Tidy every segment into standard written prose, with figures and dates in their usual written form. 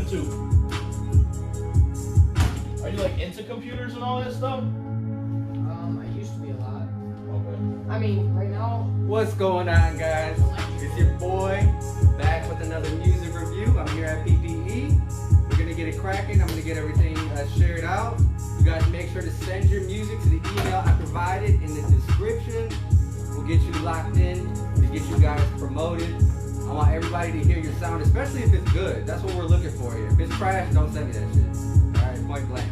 too. Are you like into computers and all that stuff? I used to be a lot. Okay. I mean, right now. What's going on, guys? It's your boy back with another music review. I'm here at PPE. We're gonna get it cracking. I'm gonna get everything shared out. You guys make sure to send your music to the email I provided in the description. We'll get you locked in to get you guys promoted. I want everybody to hear your sound, especially if it's good. That's what we're looking for here. If it's trash, don't send me that shit. All right, point blank.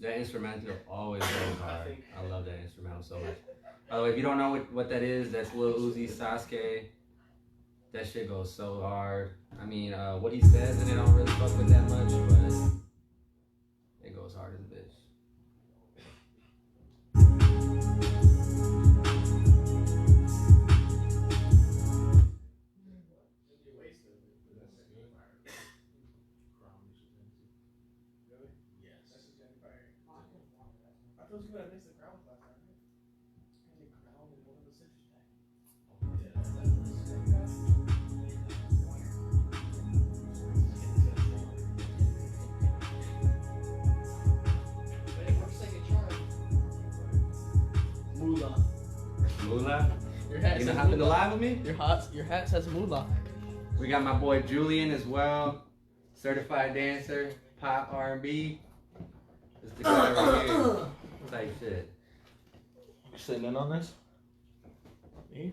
That instrumental always goes hard. I love that instrumental so much. By the way, if you don't know what that is, that's Lil Uzi Sasuke. That shit goes so hard. I mean, what he says in it, I don't really fuck with that much, but it goes hard as a bitch. Moolah? Your hat You says gonna hop in the moolah. live with me? Your hat says moolah. We got my boy Julian as well, certified dancer, pop R&B. It's the guy right here, type shit. You sitting in on this? Me?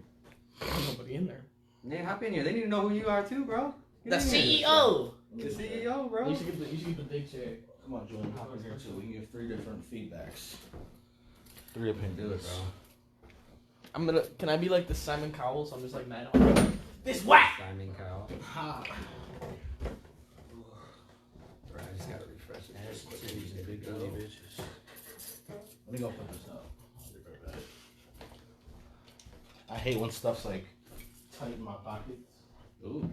There's nobody in there. Man, hop in here. They need to know who you are too, bro. The Get in here. CEO. The CEO, bro. You should get the big chair. Come on, Julian, hop in here too. We can give 3 different feedbacks. 3 opinions. Do it, bro. Can I be like the Simon Cowell? So I'm just like mad on this whack. Simon Cowell. Ha. Right, I just gotta refresh it. Ass titties and big gully bitches. Let me go put this up. I'll be right back. I hate when stuff's like tight in my pockets. Ooh.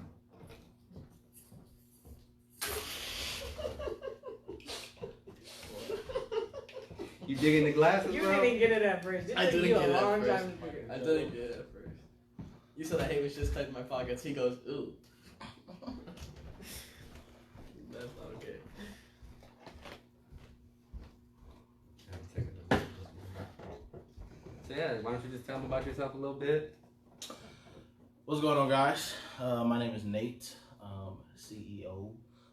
You digging the glasses, You bro? didn't get it at first. I didn't get it at long first. time to figure it out. I didn't get it at first. You said I hate was just tight in my pockets. He goes, ooh. That's not okay. So yeah, why don't you just tell them about yourself a little bit? What's going on, guys? My name is Nate, CEO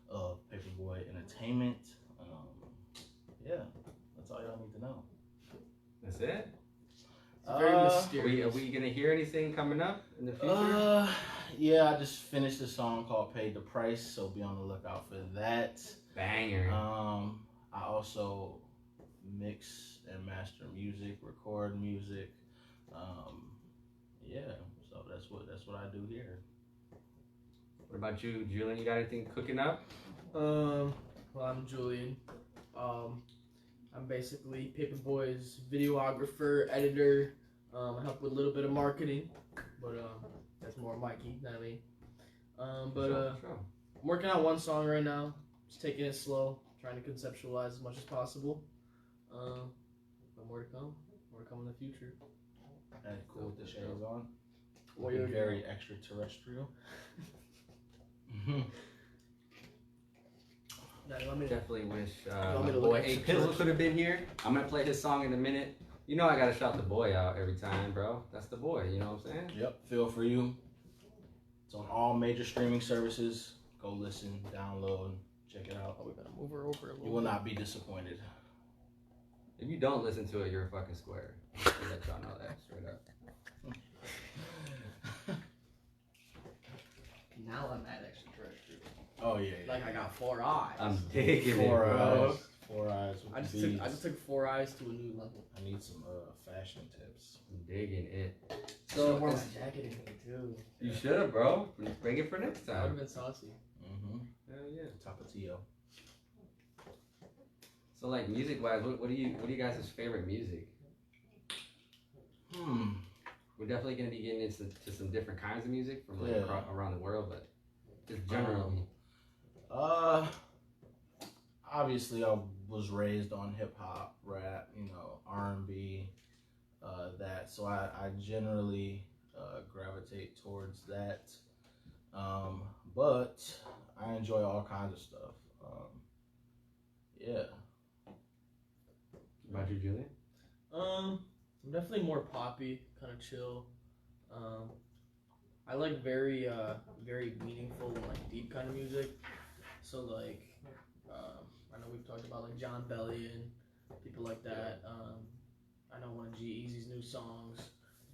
of Paperboy Entertainment. Yeah, that's all y'all need to know. That's it? It's very mysterious. Are we gonna hear anything coming up in the future? Yeah, I just finished a song called Paid the Price, so be on the lookout for that. Banger. I also mix and master music, record music. yeah, so that's what I do here. What about you, Julian? You got anything cooking up? Well, I'm Julian. I'm basically Paperboy's videographer, editor. I help with a little bit of marketing, but that's more Mikey, not me. Sure. I'm working on one song right now. Just taking it slow, trying to conceptualize as much as possible. But more to come. More to come in the future. And cool with the shades on. Well, Looking very extraterrestrial. Now, you want me to- Definitely wish want me my to boy look at A some Pizzle pictures? could have been here. I'm gonna play his song in a minute. You know I gotta shout the boy out every time, bro. That's the boy. You know what I'm saying? Yep, feel for you. It's on all major streaming services. Go listen, download, check it out. Oh, we're gonna move her over a little You will bit. not be disappointed. If you don't listen to it, you're a fucking square. I'll let y'all know that straight up. Now I'm at extraterrestrial. Oh yeah. Like I got 4 eyes. I'm digging it, Four bro. eyes. 4 eyes with I just beads. took 4 eyes to a new level. I need some fashion tips. I'm digging it. So wore my jacket in here too. You should have, bro. Bring it for next That would have time. been saucy. Mm-hmm. Hell yeah. Tapatio. So like music wise, what do you guys' favorite music? We're definitely gonna be getting into some different kinds of music from like around the world, but just generally. Obviously I was raised on hip hop, rap, R&B, that. So I generally gravitate towards that. But I enjoy all kinds of stuff. Yeah. What about you, Julian? I'm definitely more poppy, kind of chill. I like very meaningful and like deep kind of music. So like, I know we've talked about like John Bellion, people like that. I know one of G-Eazy's new songs,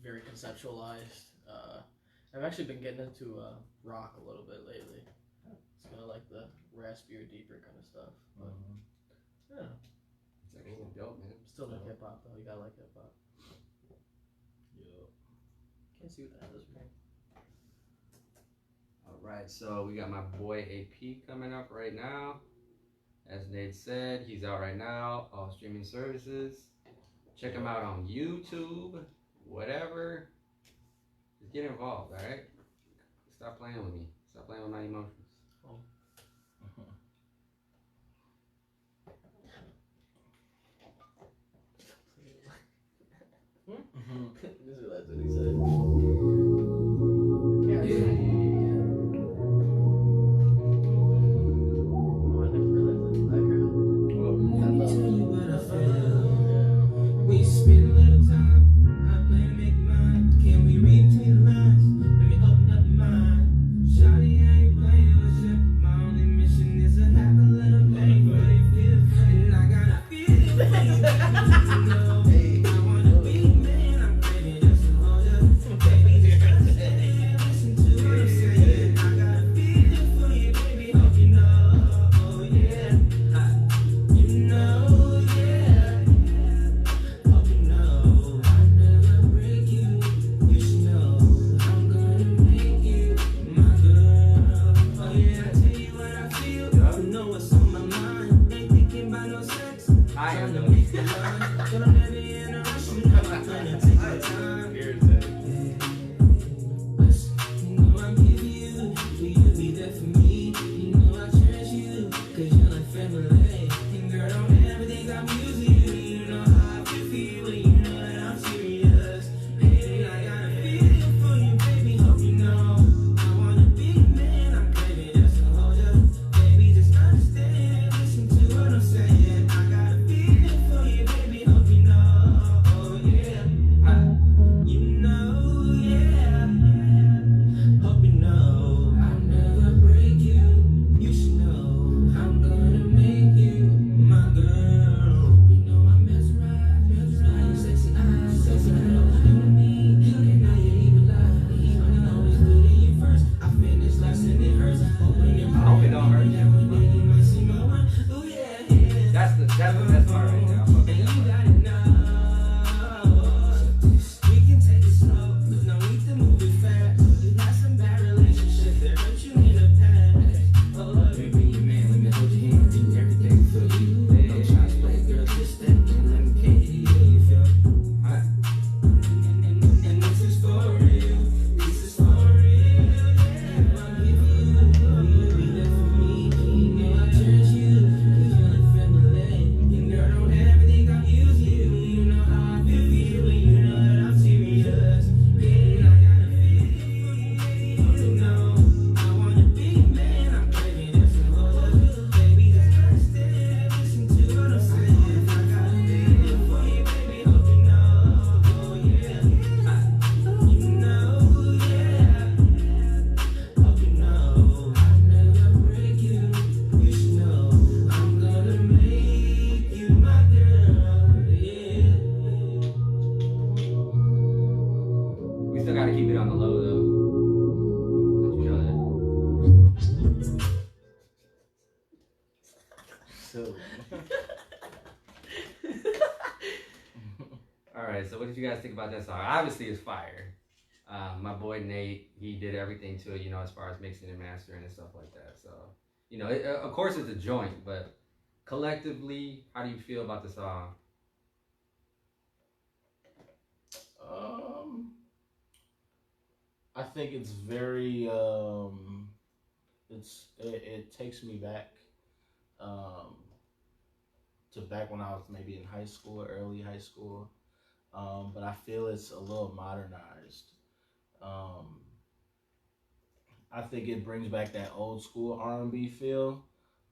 very conceptualized. I've actually been getting into rock a little bit lately. It's kind of like the raspier, deeper kind of stuff. But yeah, It's actually dope, man. still like hip hop though. You gotta like hip hop. Yep. Can't see what that is from here. All right, so we got my boy AP coming up right now. As Nate said, he's out right now, all streaming services. Check him out on YouTube, whatever. Just get involved, all right? Stop playing with me. Stop playing with my emotions. This is that's what he said. Oh, I never realized that's the background. Let me tell you what I feel. We spend a little time. I play to make mine. Can we read between the lines? Let me open up your mind. Shawty, I ain't playing with you. My only mission is to have a little pain for you feel. And I gotta feel for you. I wanna be man. I'm craving just to hold you. Baby, just understand. Listen to what I'm saying. I gotta feel for you, baby. Hope you know. Oh yeah. You know, yeah. Hope you know I never break you. You should know I'm gonna make you my girl. Oh yeah, I tell you what I feel. You know what's on my mind. Ain't thinking about no sex. I am Trying to the make you love, but I'm never in a rush. You know I'm gonna take my time. Listen, you know I'm here for you. Will you be there for me? You know I cherish you, 'cause you're like family. And girl, don't ever think I'm using you. You know how I feel for you, and you know that I'm serious. Baby, I gotta feel for you, baby. Hope you know I wanna be the man. I'm craving just to hold you. Baby, just understand. Listen to what I'm saying. I gotta feel for you, baby. Hope you know. Oh yeah. You know. keep it on the low though. Let you know that. So, Alright, so what did you guys think about that song? Obviously it's fire. My boy Nate, he did everything to it, you know, as far as mixing and mastering and stuff like that. So, you know, of course it's a joint, but collectively, how do you feel about the song? I think it's very it takes me back to back when I was maybe in high school, early high school, but I feel it's a little modernized. I think it brings back that old school R&B feel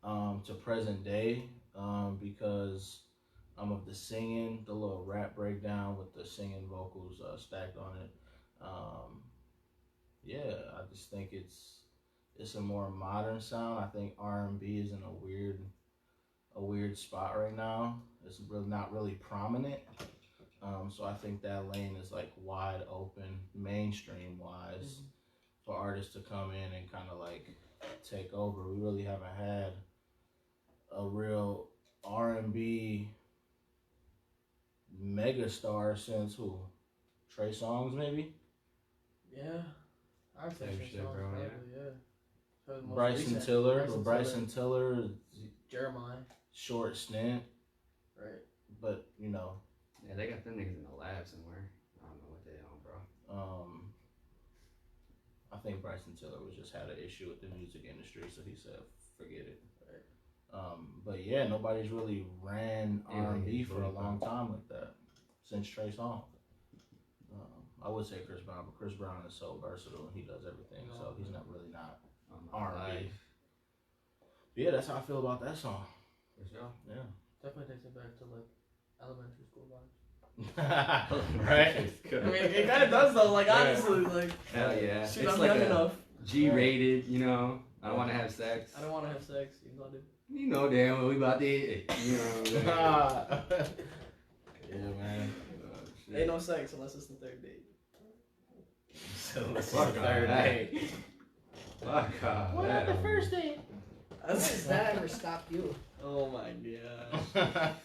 to present day because of the singing, the little rap breakdown with the singing vocals stacked on it. Yeah, I just think it's a more modern sound. I think R&B is in a weird spot right now. It's really not really prominent. So I think that lane is like wide open, mainstream wise, for artists to come in and kind of like take over. We really haven't had a real R&B megastar since who? Trey Songz maybe? Yeah. I'd say Same Trey shit, Songz, bro, probably, yeah. yeah. Probably the most Bryson recent. Tiller. Bryson Tiller, Jeremiah. short stint, Right. but you know. Yeah, they got them niggas in the lab somewhere. I don't know what they on, bro. I think Bryson Tiller just had an issue with the music industry, so he said, "Forget it." Right. But yeah, nobody's really ran R&B for a long time like that since Trey Songz. I would say Chris Brown, but Chris Brown is so versatile and he does everything, so he's not really not R&B. Yeah, that's how I feel about that song. For sure. Yeah. Definitely takes it back to like elementary school vibes. Right? I mean, it kind of does though. Like honestly, like Hell yeah. shoot, It's I'm like young a enough. G-rated, you know. I don't want to have sex. I don't want to have sex. You know, dude. You know damn well we about to hit. You know what I'm saying? Yeah, man. Ain't no sex unless it's the third date. So it's Fuck the on third that. day. Fuck off. What that about the one. first date? Has that ever stopped you? Oh my god.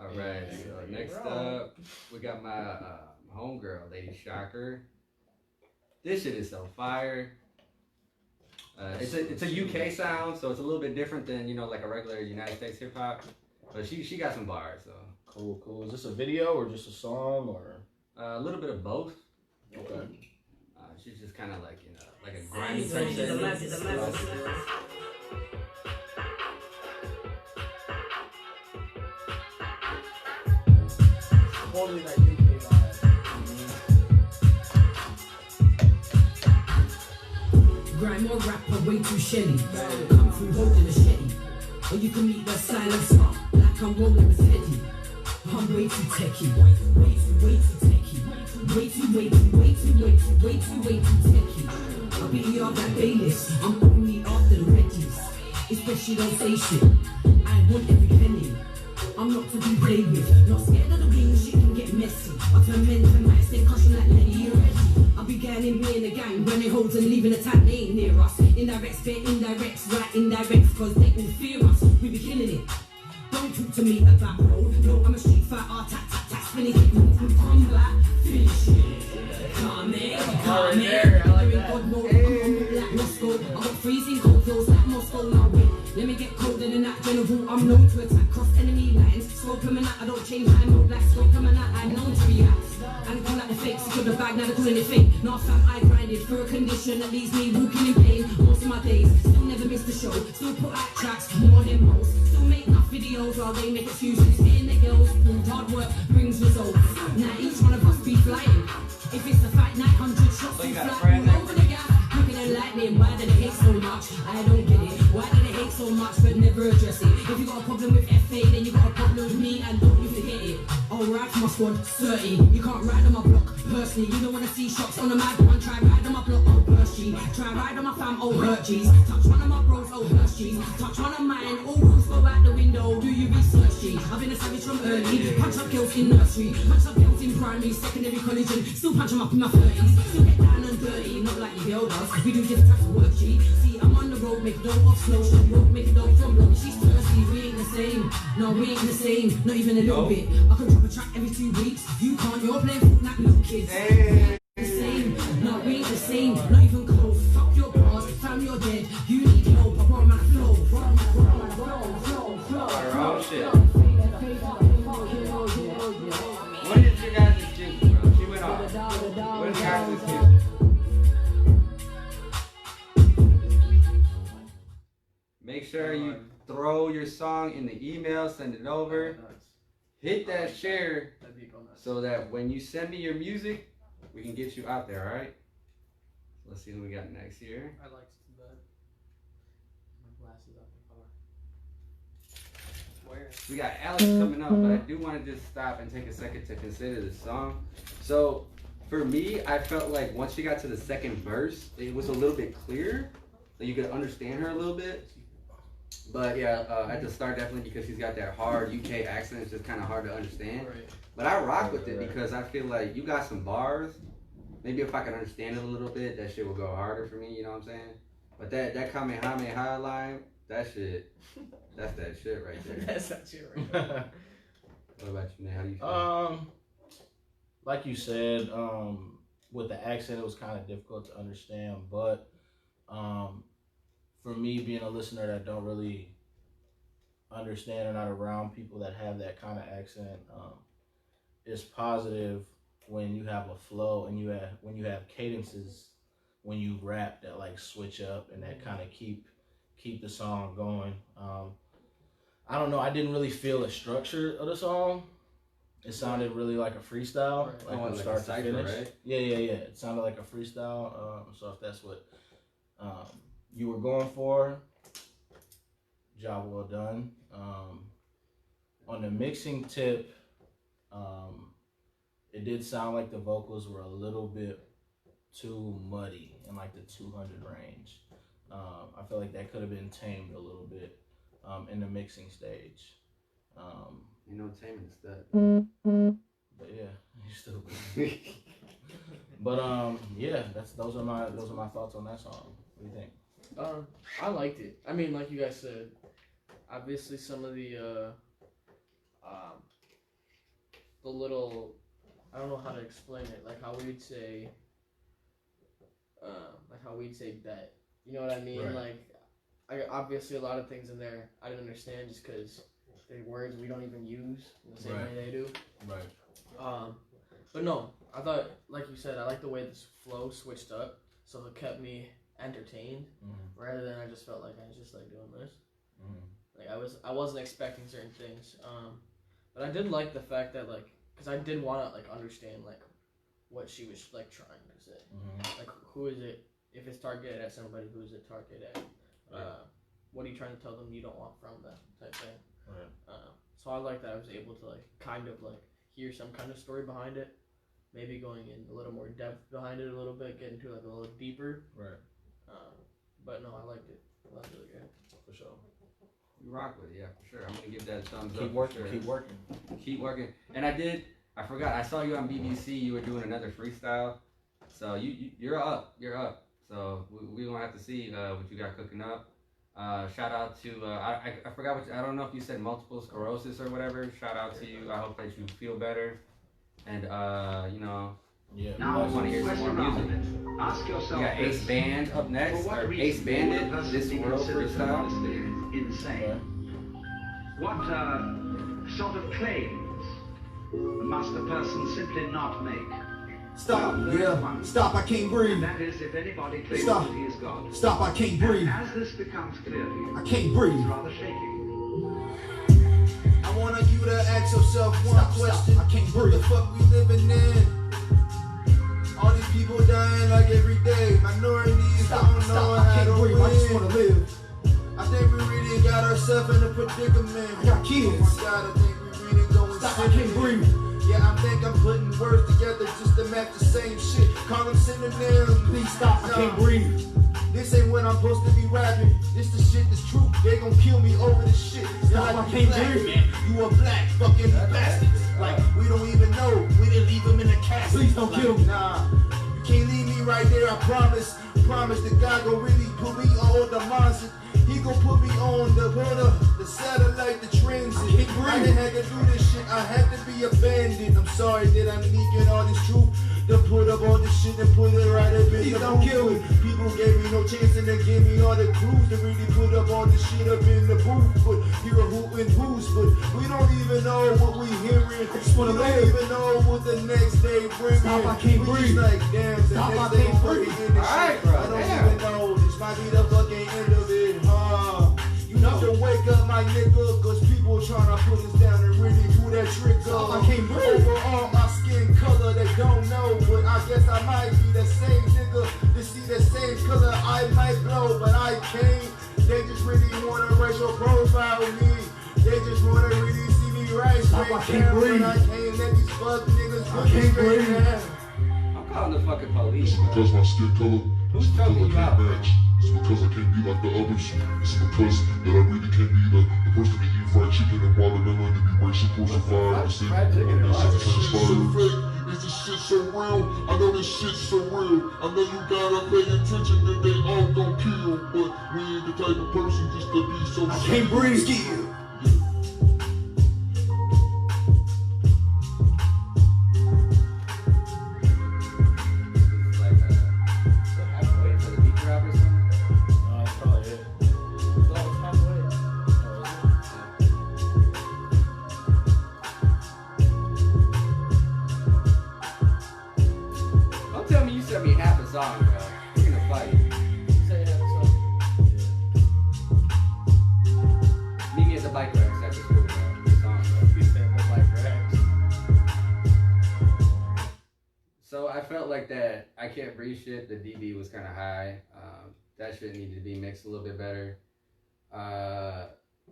Alright, so next up, we got my homegirl, Lady Shocker. This shit is so fire. It's a UK sound, so it's a little bit different than, you know, like a regular United States hip hop. But she got some bars, so. Cool. Is this a video or just a song or? A little bit of both. Okay. She's just kind of like, you know, like a grimy type shit. Totally that UK vibe. Grime or rapper, way too shelly. Come through holding a shetty. Or you can meet the silencer, like I'm rolling with Teddy. I'm way too techie. Way too techie. Way too techie. I'll beat you off that Bayless. I'm putting me after the Reggies. Especially don't say shit. I want every penny. I'm not to be played with. Not scared of the wings, shit can get messy. I turn men to mice, they caution like Lenny already. I'll be getting me in the gang when they hold and leaving a tag, they ain't near us. Indirects, fair indirects, right indirects, cause they can fear us. We be killing it. Don't talk to me about road. No, I'm a street fighter, tap, spinning it, come back, finish it. Come in. God mode, I'm on move like Moscow. I got freezing cold hills like Moscow, now wait. Let me get colder than that general. I'm known to attack cross enemy lines. Scope coming out, I don't change my mode like scope coming out. I'm known to react. And call out the fakes, secure the bag, now they're calling it fake. Last time I grinded for a condition that leaves me walking in pain. Most of my days, still never miss the show. Still put out tracks, more than most. Still make enough videos while they make excuses. Hitting the girls, hard work brings results. Now each one of us be flying. If it's a fight, 900 shots, we fly all over the gap. Quicker than lightning, why do they hate so much? I don't get it. Why do they hate so much but never address it? If you got a problem with FA, then you got a problem with me, and don't you forget it. Alright, my squad, 30. You can't ride on my block, personally. You don't wanna see shots on the mad one. Try ride on my block, oh Hershey. Try ride on my fam, oh Hershey's. Touch one of my bros, oh Hershey's. Touch one of mine, all rules go out the window. Do you research G? I've been a savage from early. Punch up girls in nursery, punch up girls in primary, secondary, college, and still punch them up in my 30s. Still get down and dirty, not like the girl does. We do different types of work, G. See, I'm on the road, make dough off slow. Shop road, make a dough from low. She's thirsty, we ain't the same. No, we ain't the same, not even a little bit. I can drop a track every 2 weeks. You can't, you're playing Fortnite, little kids. Hey. The same, no, we ain't the same, not even close. Fuck your past, fam, you're dead. You need help, I brought my flow. Our own shit. When did you guys excuse, bro? She went off. When did you guys excuse? Make sure you throw your song in the email, send it over. Hit that share so that when you send me your music, we can get you out there, alright? Let's see who we got next here. I like that. My glasses up in color. Where? We got Alex coming up, but I do want to just stop and take a second to consider the song. So, for me, I felt like once she got to the second verse, it was a little bit clearer. That you could understand her a little bit. But yeah, at the start, definitely because she's got that hard UK accent, it's just kind of hard to understand. Right. But I rock with it because I feel like you got some bars. Maybe if I can understand it a little bit, that shit will go harder for me, you know what I'm saying? But that Kamehameha line, that shit, that's that shit right there. That's that shit right there. What about you, Nate? How do you feel? Like you said, with the accent, it was kind of difficult to understand, but for me, being a listener that don't really understand or not around people that have that kind of accent, it's positive when you have a flow and when you have cadences when you rap that like switch up and that kind of keep the song going. I don't know, I didn't really feel the structure of the song. It sounded really like a freestyle, like from start to finish. Right? Yeah. It sounded like a freestyle. So if that's what you were going for, job well done. On the mixing tip, it did sound like the vocals were a little bit too muddy in like the 200 range. I feel like that could have been tamed a little bit in the mixing stage. You know, taming is that. But yeah, you're stupid. But yeah, those are my thoughts on that song. What do you think? I liked it. I mean, like you guys said, obviously some of the little, I don't know how to explain it, like how we'd say bet. You know what I mean? Right. Like, obviously a lot of things in there I didn't understand just because they're words we don't even use in the same way they do. Right. But no, I thought, like you said, I like the way this flow switched up, so it kept me entertained rather than I just felt like I was just like doing this. Like I wasn't expecting certain things. But I did like the fact that like, because I did want to like understand like what she was like trying to say. Like, who is it? If it's targeted at somebody, who is it targeted at? What are you trying to tell them you don't want from them, type thing. Right. So I like that I was able to like kind of like hear some kind of story behind it, maybe going in a little more depth behind it a little bit, getting to like a little deeper. Right. But no, I liked it. That was really good. For sure. You rock with it, yeah, for sure. I'm gonna give that a thumbs up. Keep working. Sure. Keep working. And I forgot. I saw you on BBC. You were doing another freestyle. So you're up. So we gonna have to see what you got cooking up. Shout out to I forgot what I don't know if you said multiple sclerosis or whatever. Shout out to you. I hope that you feel better. And you know. Yeah. Now, we want to hear some more music. Ask yourself We got Ace Band up next, or Ace Bandit, This World Freestyle. Insane. What sort of claims must the person simply not make? Stop, yeah, stop, I can't breathe. That is, if anybody claims Stop. that he is God. Stop, I can't breathe. And as this becomes clear to you, I can't breathe. it's rather shaky. I want you to ask yourself one question. I can't breathe. What the fuck we living in? All these people dying like every day. Minorities don't know how to win. I just wanna live. I think we really got ourselves in a predicament. I got kids. Oh my God, I think we really going. Stop, I can't breathe. Yeah, I think I'm putting words together just to match the same shit. Call them synonyms. Please stop, I can't breathe. This ain't when I'm supposed to be rapping. This the shit that's true. They gon' kill me over this shit. Stop, I can't breathe. You a black fucking bastard. Like, we don't even know. We didn't leave him in a casket. Please don't kill me. Nah, you can't leave me right there, I promise. Promise that God gon' really put me on the monster. He gon' put me on the satellite, the transit. I didn't have to do this shit. I had to be abandoned. I'm sorry that I'm leaking all this truth. To put up all this shit and put it right up in the don't kill me. People gave me no chance and they gave me all the clues to really put up all this shit up in the booth. But you're a hoop and who's, but we don't even know what we hearing. We don't even know what the next day brings. Stop, I can't We breathe. just like, damn, the Stop, next I day can't gon' breathe. fucking end this Alright, shit. bro, I don't damn. even know. This might be the fucking end of it, huh? You need to wake up, my nigga, cause people tryna put us down and really do that trick. Stop, I can't breathe. Overall, my skin color, they don't know, but I guess I might be the same nigga. To see the same color, I might glow, but I can't. They just really wanna racial profile me. They just wanna really see me right Stop, straight I can't down, breathe. but I can't let these fuck niggas I put me can't straight breathe. down. I'm calling the fucking police. It's because my skin color. Who's It's because telling I you can't out? match. It's because I can't be like the others. It's because that I really can't be the person that eat fried chicken and watermelon and be racial crucified. The same Fried chicken and this shit so transpired. fake. Is this shit so real? I know this shit's so real. I know you gotta pay attention that they all gon' kill. But we ain't the type of person just to be so I can't breathe. It's like halfway for the beat drop or something. No, that's probably it. It's almost halfway. Don't tell me you sent me half a song, bro. We're gonna fight. Say that song. Meet me at the bike racks after school, bro. Good song, bro. You said the mic racks. So I felt like that I Can't Breathe shit, the dB was kind of high. That shit needed to be mixed a little bit better.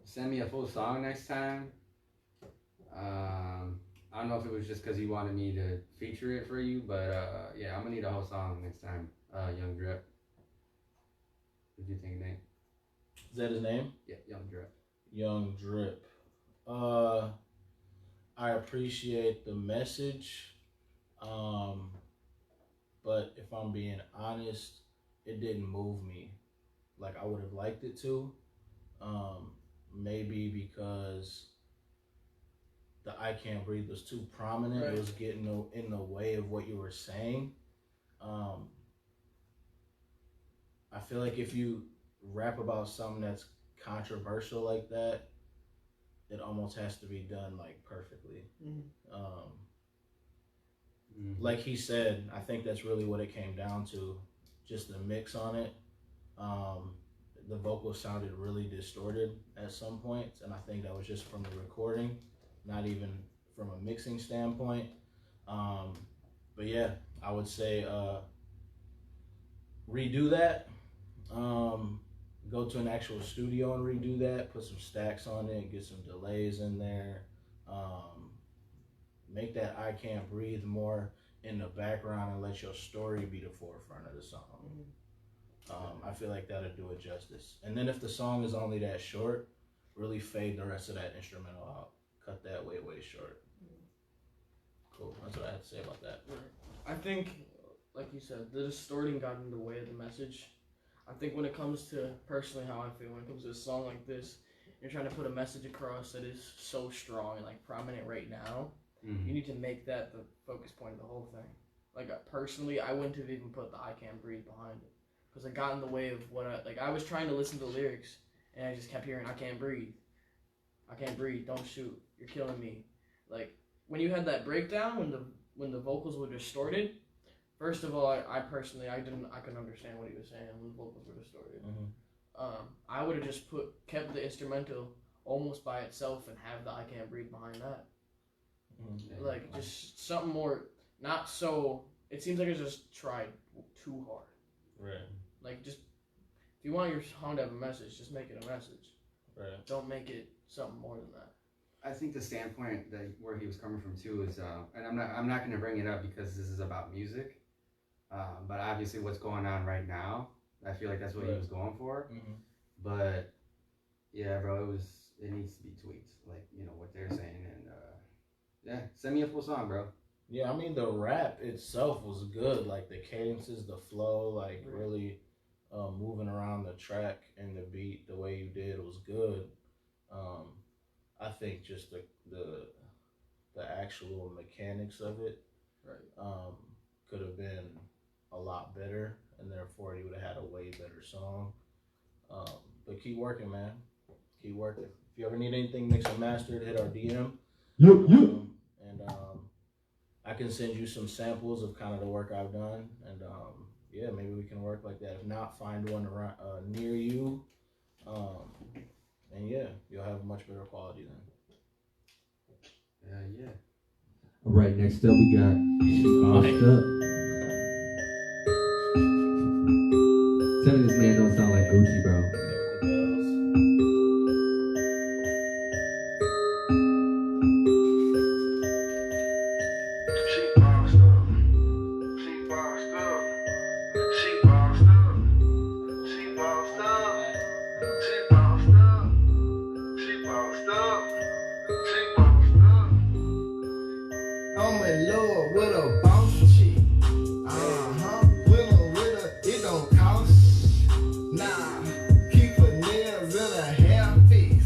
Send me a full song next time. I don't know if it was just because you wanted me to feature it for you, but yeah, I'm gonna need a whole song next time. Young Drip. What do you think, Nate? Is that his name? Yeah, Young Drip. Young Drip. I appreciate the message, but if I'm being honest, it didn't move me like I would have liked it to. Maybe because the I Can't Breathe was too prominent. Right. It was getting in the way of what you were saying. I feel like if you rap about something that's controversial like that, it almost has to be done like perfectly. Like he said, I think that's really what it came down to, just the mix on it. The vocals sounded really distorted at some points, and I think that was just from the recording, not even from a mixing standpoint. But yeah, I would say redo that. Go to an actual studio and redo that. Put some stacks on it. Get some delays in there. Make that I Can't Breathe more in the background and let your story be the forefront of the song. I feel like that'll do it justice. And then if the song is only that short, really fade the rest of that instrumental out. Cut that way short. Cool. That's what I had to say about that. I think, like you said, the distorting got in the way of the message. I think when it comes to, personally how I feel, when it comes to a song like this, you're trying to put a message across that is so strong and like prominent right now. You need to make that the focus point of the whole thing. Like personally, I wouldn't have even put the I Can't Breathe behind it because it got in the way of what I was trying to listen to the lyrics and I just kept hearing I can't breathe, don't shoot, you're killing me. Like when you had that breakdown when the vocals were distorted. First of all, I personally couldn't understand what he was saying when the vocals were distorted. I would have just kept the instrumental almost by itself and have the I Can't Breathe behind that. Like just something more, not so. It seems like it's just tried too hard. Right. Like just if you want your song to have a message, just make it a message. Right. Don't make it something more than that. I think the standpoint that where he was coming from too is, and I'm not going to bring it up because this is about music, but obviously what's going on right now, I feel like that's what he was going for. Mm-hmm. But yeah, bro, it needs to be tweaked, like what they're saying, and yeah, send me a full song, bro. Yeah, I mean the rap itself was good, like the cadences, the flow, like really moving around the track and the beat the way you did was good. I think just the actual mechanics of it could have been a lot better, and therefore you would have had a way better song. But keep working, man. Keep working. If you ever need anything mixed and mastered, hit our DM. And I can send you some samples of kind of the work I've done, and yeah, maybe we can work like that. If not, find one around near you, and yeah, you'll have much better quality then. Yeah. All right, next up we got Bossed Up. Tell me this man don't sound like Gucci, bro. I'm in love with a boss chick. With her, it don't cost. Nah, keep her nails in her hair fix.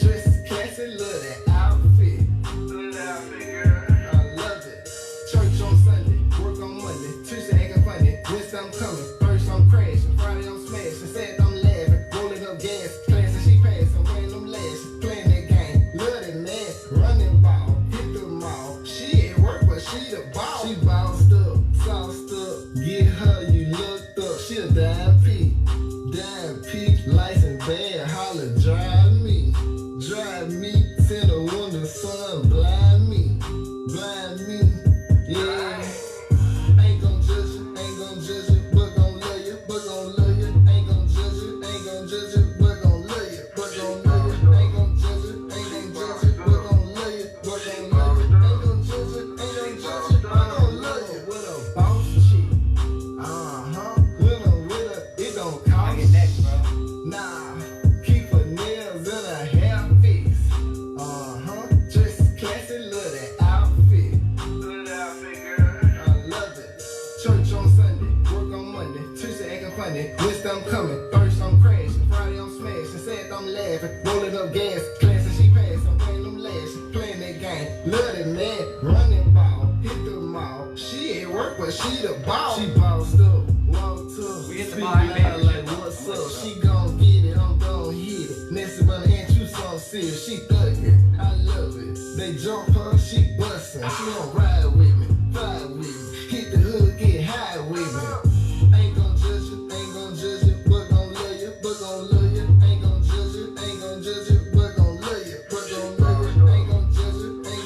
Dress classy, love that outfit. Love that outfit, girl. I love it. Church on Sunday, work on Monday. Tuesday acting funny, Wednesday I'm coming. Thursday I'm crashing, Friday I'm smashing. Saturday I'm laughing, rolling up gas. Class and she passing, wearing them lashes. Playing that game, love that man. Running ball, hit the mall. She at work, but she the ball. She bounced up, sauced up. Get her, you looked up. She a dime peak, license bad. Holla, drive me. Send her when the sun blind me. Yeah. Ain't gon' judge you, but gon' love you, Ain't gon' judge you, but gon' love you, Ain't gon' judge you, but gon' love you, Ain't gon' judge you, but gon' love you. With a boss chick, with her, it don't cost. Get next, bro. Nah, keep her nails in her hair fix. Dress classy, love that outfit. Love that outfit, girl. I love it. Church on Sunday, work on Monday. Tuesday acting funny, Wednesday I'm coming. Thursday I'm crashing, Friday I'm smashing. Saturday I'm laughing, rolling up gas. Class and she passing, wearing them lashes. Playing that game, love that man. Running ball, hit the mall. She at work, but she the ball. She bossed up, walked up. We hit the speak ball, loud baby. like what's up? She gon' get it, I'm gon' hit it. Nancy brother ain't you so serious? She thuggin', I love it. They jump her, she bustin'. She gon' ride with me, fly with me. Hit the hood, get high with me. Ain't gon' judge you, but gon' love you, Ain't gon' judge you, but gon' love you, Ain't gon' judge you, but gon' love you, Ain't gon' judge you, but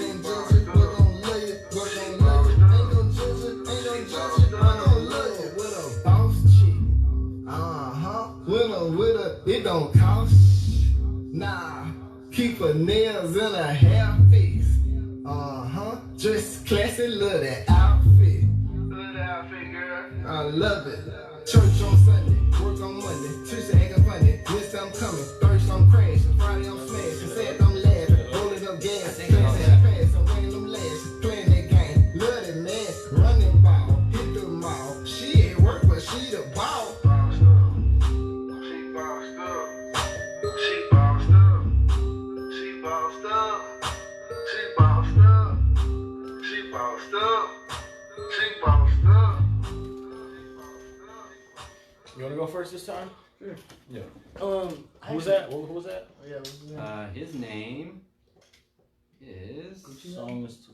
gon' love you. With a boss chick, with her, it don't cost. Nah, keep her nails in her hair fix. Dress classy, love that outfit. Love that outfit, girl. I love it. Church on Sunday, work on Monday. Tuesday acting funny, Wednesday I'm coming. Thursday I'm crashing, Friday I'm smashing. Saturday I'm laughing, rolling up gas. Class and she passing, wearing them lashes. Playing that game, love that man. Running ball, hit the mall. She at work, but she the ball. You wanna go first this time? Sure. Yeah. Who was that? Who was that? Oh, yeah, what's his name? His name is Song is.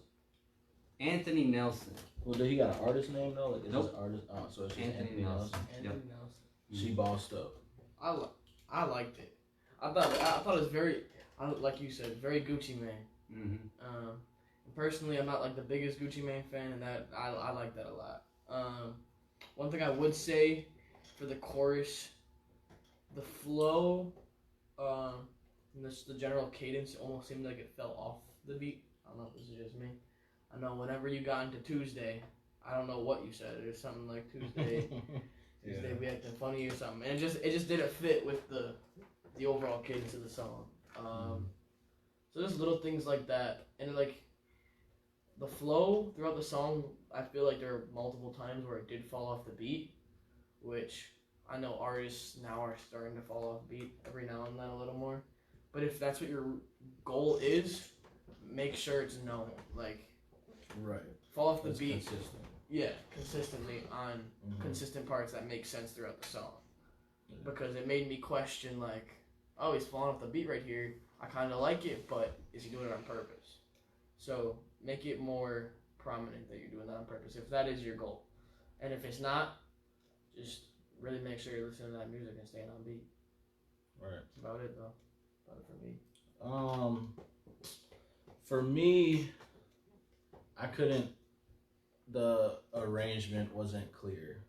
Anthony Nelson. Well, did he got an artist name though? Like, is Nope. this artist? Oh, so it's just Anthony Nelson. Anthony Yep. Nelson. She bossed up. I liked it. I thought it was very, like you said, very Gucci Mane. Mm-hmm. Personally, I'm not like the biggest Gucci Mane fan, and that I like that a lot. One thing I would say for the chorus, the flow And this, the general cadence almost seemed like it fell off the beat. I don't know if this is just me. I know whenever you got into Tuesday, I don't know what you said. It was something like Tuesday we acting funny or something. And it just didn't fit with the overall cadence of the song. So there's little things like that. And like the flow throughout the song, I feel like there are multiple times where it did fall off the beat, which I know artists now are starting to fall off beat every now and then a little more. But if that's what your goal is, make sure it's known. Like, right. Fall off the It's beat. consistent. Yeah, consistently on consistent parts that make sense throughout the song. Because it made me question, like, oh, he's falling off the beat right here. I kind of like it, but is he doing it on purpose? So make it more prominent that you're doing that on purpose, if that is your goal. And if it's not, just really make sure you're listening to that music and staying on beat. Right. That's about it, though. About it for me. For me, I couldn't. The arrangement wasn't clear.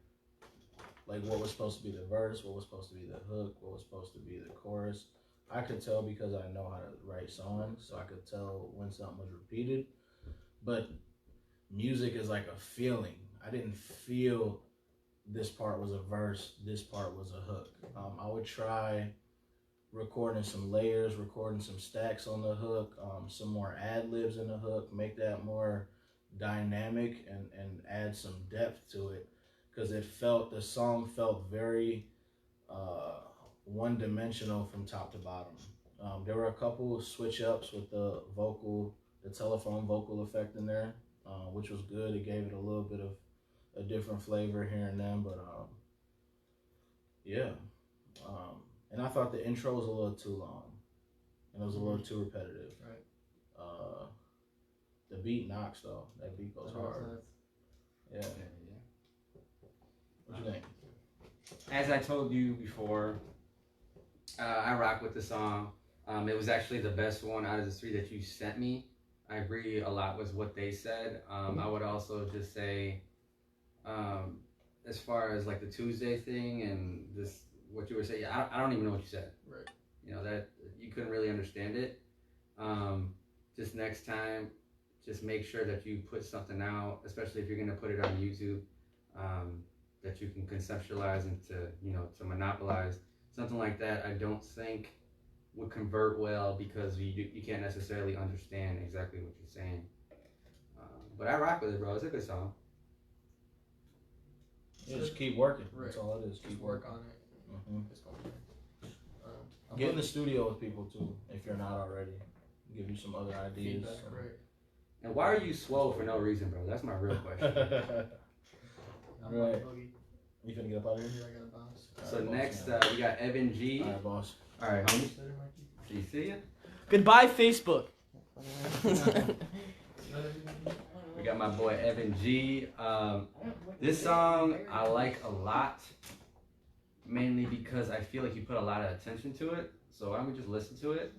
Like what was supposed to be the verse, what was supposed to be the hook, what was supposed to be the chorus. I could tell because I know how to write songs, so I could tell when something was repeated. But music is like a feeling. I didn't feel this part was a verse, this part was a hook. I would try recording some layers, recording some stacks on the hook, some more ad-libs in the hook, make that more dynamic and add some depth to it, because the song felt very one-dimensional from top to bottom. There were a couple of switch-ups with the telephone vocal effect in there, which was good. It gave it a little bit of a different flavor here and then, but and I thought the intro was a little too long, and it was a little too repetitive. Right. The beat knocks though. That beat goes hard. Yeah. What you think? As I told you before, I rock with the song. It was actually the best one out of the three that you sent me. I agree a lot with what they said. I would also just say, as far as like the Tuesday thing and this, what you were saying, I don't even know what you said. Right. You know, that you couldn't really understand it. Just next time, just make sure that you put something out, especially if you're gonna put it on YouTube, that you can conceptualize and to monopolize. Something like that, I don't think would convert well because you can't necessarily understand exactly what you're saying. But I rock with it, bro. It's a good song. Yeah, just keep working. Right. That's all it is. Keep work working on it. It's going to Get in the studio with people too, if you're not already. Give you some other ideas. feedback, right. And why are you swole for no reason, bro? That's my real question. I'm Right. like, Boogie. You finna get up out of here? Yeah, I got a bounce. So Alright, boss, next, man. we got Evan G. Alright, boss. All right, homie. Do you see it? Goodbye, Facebook. We got my boy Evan G. This song I like a lot, mainly because I feel like you put a lot of attention to it. So why don't we just listen to it?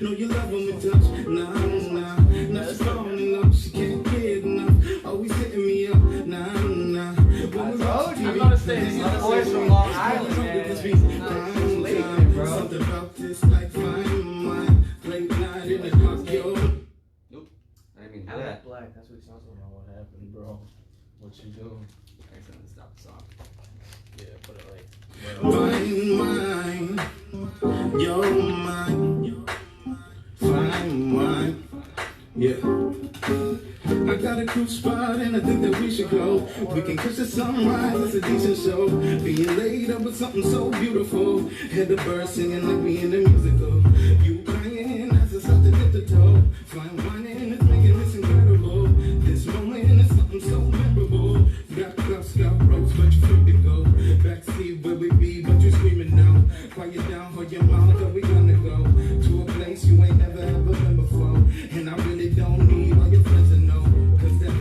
No, you love when we touch. Nah. She's falling in love. She can't get enough. Always hitting me up. Nah. I told you. I'm gonna stay. My boys from Long Island, man. Something about this like fine wine. Late night in the club, yo. Nope. I didn't mean to I do like that. black. That's what he sounds I like. don't know what happened, bro. What you doing? Accidentally stop the song. Yeah, put it like. Fine wine, you're mine. Fine wine, yeah. I got a cool spot and I think that we should go. We can catch the sunrise, it's a decent show. Being laid up with something so beautiful. Hear the birds singing like we in the musical. You crying as it's out to get the toe. Fine wine and it's making this incredible. This moment is something so memorable. Got cuffs, got ropes, but you free to go. Backseat where we be, but you screaming now. Quiet down, hold your mouth, cause we gonna go to a place you ain't never ever been before. And I really don't need all your friends to know, cause that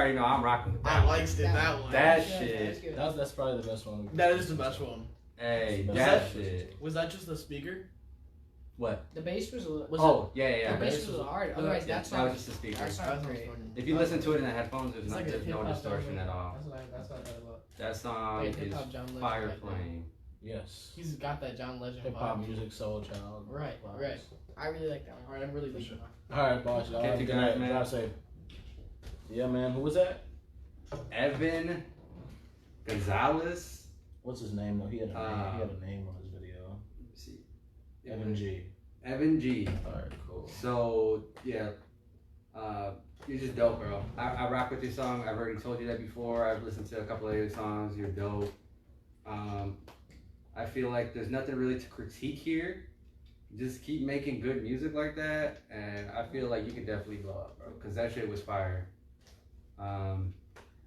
already know I'm rocking with that. I liked it, that one. That Yeah, shit. that's good. That's probably the best one. That is the best one. Hey, Was that that- shit. Was that just the speaker? What? The bass was a little. Was Oh, yeah. The bass was a little hard. Otherwise, Yeah, that that song. was just a speaker. That song was great. If you listen to it in the headphones, there's, It's like a there's no hip-hop distortion genre. at all. That's what I thought about. That song Like is hip-hop John Legend fire type thing. flame. Yes. He's got that John Legend Hip hop vibe. music, soul child. Right, vibes. right. I really like that one. Alright, I'm really leaving. All right, boss. Y'all Okay, have a you good guys, night, man. Drive safe. Yeah, man. Who was that? Evan Gonzalez. What's his name though? He had a name. He had a name on his video. Let me see. Evan G. Evan G. All right, cool. So yeah, you're just dope, bro. I rock with your song. I've already told you that before. I've listened to a couple of your songs. You're dope. I feel like there's nothing really to critique here. Just keep making good music like that, and I feel like you can definitely blow up, bro. Cause that shit was fire. I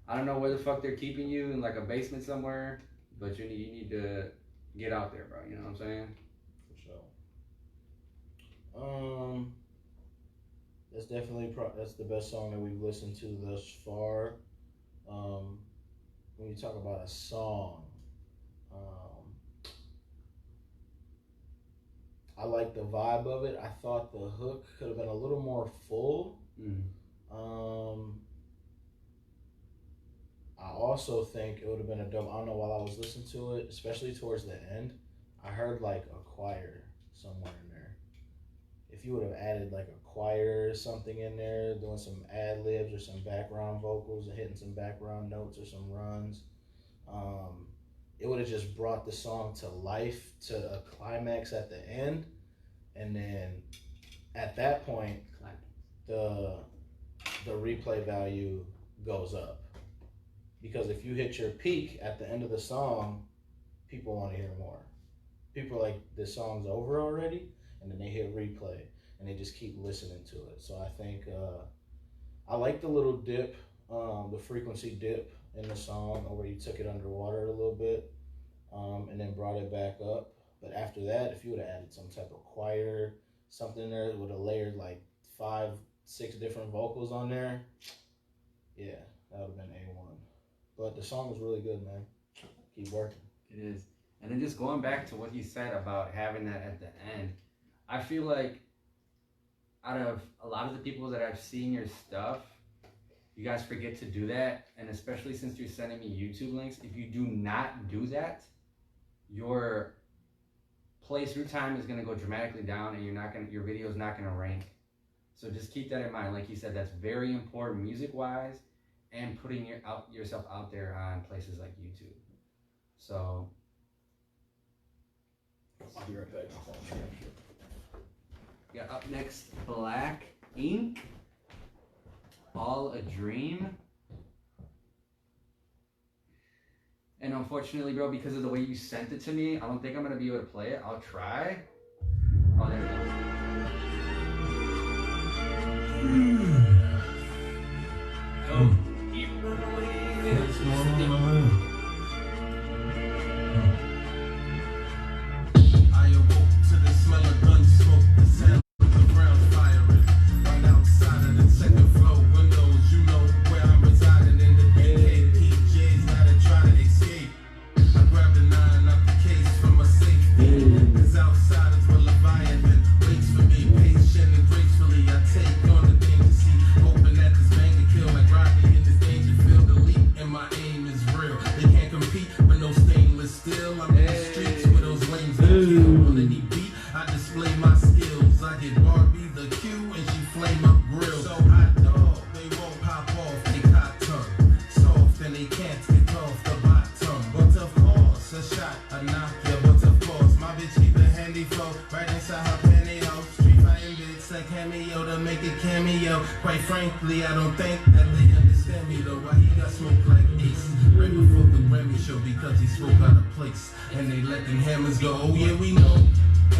don't know where the fuck they're keeping you, in like a basement somewhere, but you need to get out there, bro. You know what I'm saying? For sure. That's definitely that's the best song that we've listened to thus far. When you talk about a song, I like the vibe of it. I thought the hook could have been a little more full. I also think it would have been a dope. I don't know, while I was listening to it, especially towards the end, I heard like a choir somewhere in there. If you would have added like a choir or something in there, doing some ad libs or some background vocals and hitting some background notes or some runs, it would have just brought the song to life, to a climax at the end. And then at that point, the replay value goes up. Because if you hit your peak at the end of the song, people want to hear more. People are like, this song's over already, and then they hit replay, and they just keep listening to it. So I think, I like the little dip, the frequency dip in the song, where you took it underwater a little bit, and then brought it back up. But after that, if you would have added some type of choir, something there, it would have layered like 5-6 different vocals on there, yeah, that would have been A1. But the song was really good, man. Keep working. It is. And then just going back to what you said about having that at the end, I feel like out of a lot of the people that I've seen your stuff, you guys forget to do that. And especially since you're sending me YouTube links, if you do not do that, your play-through time is going to go dramatically down, and your video is not going to rank. So just keep that in mind. Like you said, that's very important music-wise, and putting yourself out there on places like YouTube. So I'll be right back. yeah, up next, Black Ink, All a Dream. And unfortunately, bro, because of the way you sent it to me, I don't think I'm gonna be able to play it. I'll try. Oh, there we go. I awoke to the smell of gun smoke, the sound of the rounds firing. Right outside of the second floor windows, you know where I'm residing in the BK PJs. Gotta try to escape. I grabbed a 9 out the case from a safety. Cause outside is where Leviathan waits for me. Patient and gracefully, I take on the danger seat. Hoping that this bang can kill like Rodney in this danger field. Elite and my aim is real. They can't compete with no stainless steel. I'm in the streets with those lanes that kill. On any beat, I display my skills. I get Barbie the Q and she flame up grill. So hot dog, they won't pop off. They hot tongue, soft and they can't get off the bottom. But of course, a shot, a knock, yeah. But of course, my bitch keep a handy flow right inside her pantyhose. Street fighting bitch like cameo to make it cameo. Quite frankly, I don't think that they understand me though. Why he got smoked like Ace right before the Grammy show because he spoke out of place. And they let them hammers go. Oh yeah, we know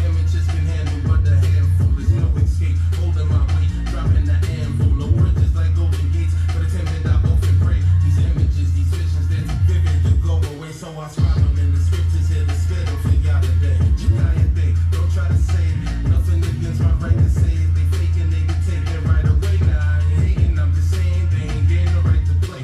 amateurs can handle, but the handful is no escape. Holding my weight, dropping the anvil. No bridges like Golden Gates, but attempted I often pray. These images, these visions, they're too vivid to go away. So I scribe them in the scriptures here to spit them for y'all today. Giant day, don't try to say it. Nothing against my right to say it. They faking, they can take it right away. Nah, I ain't hating, I'm just saying they ain't getting the right to play.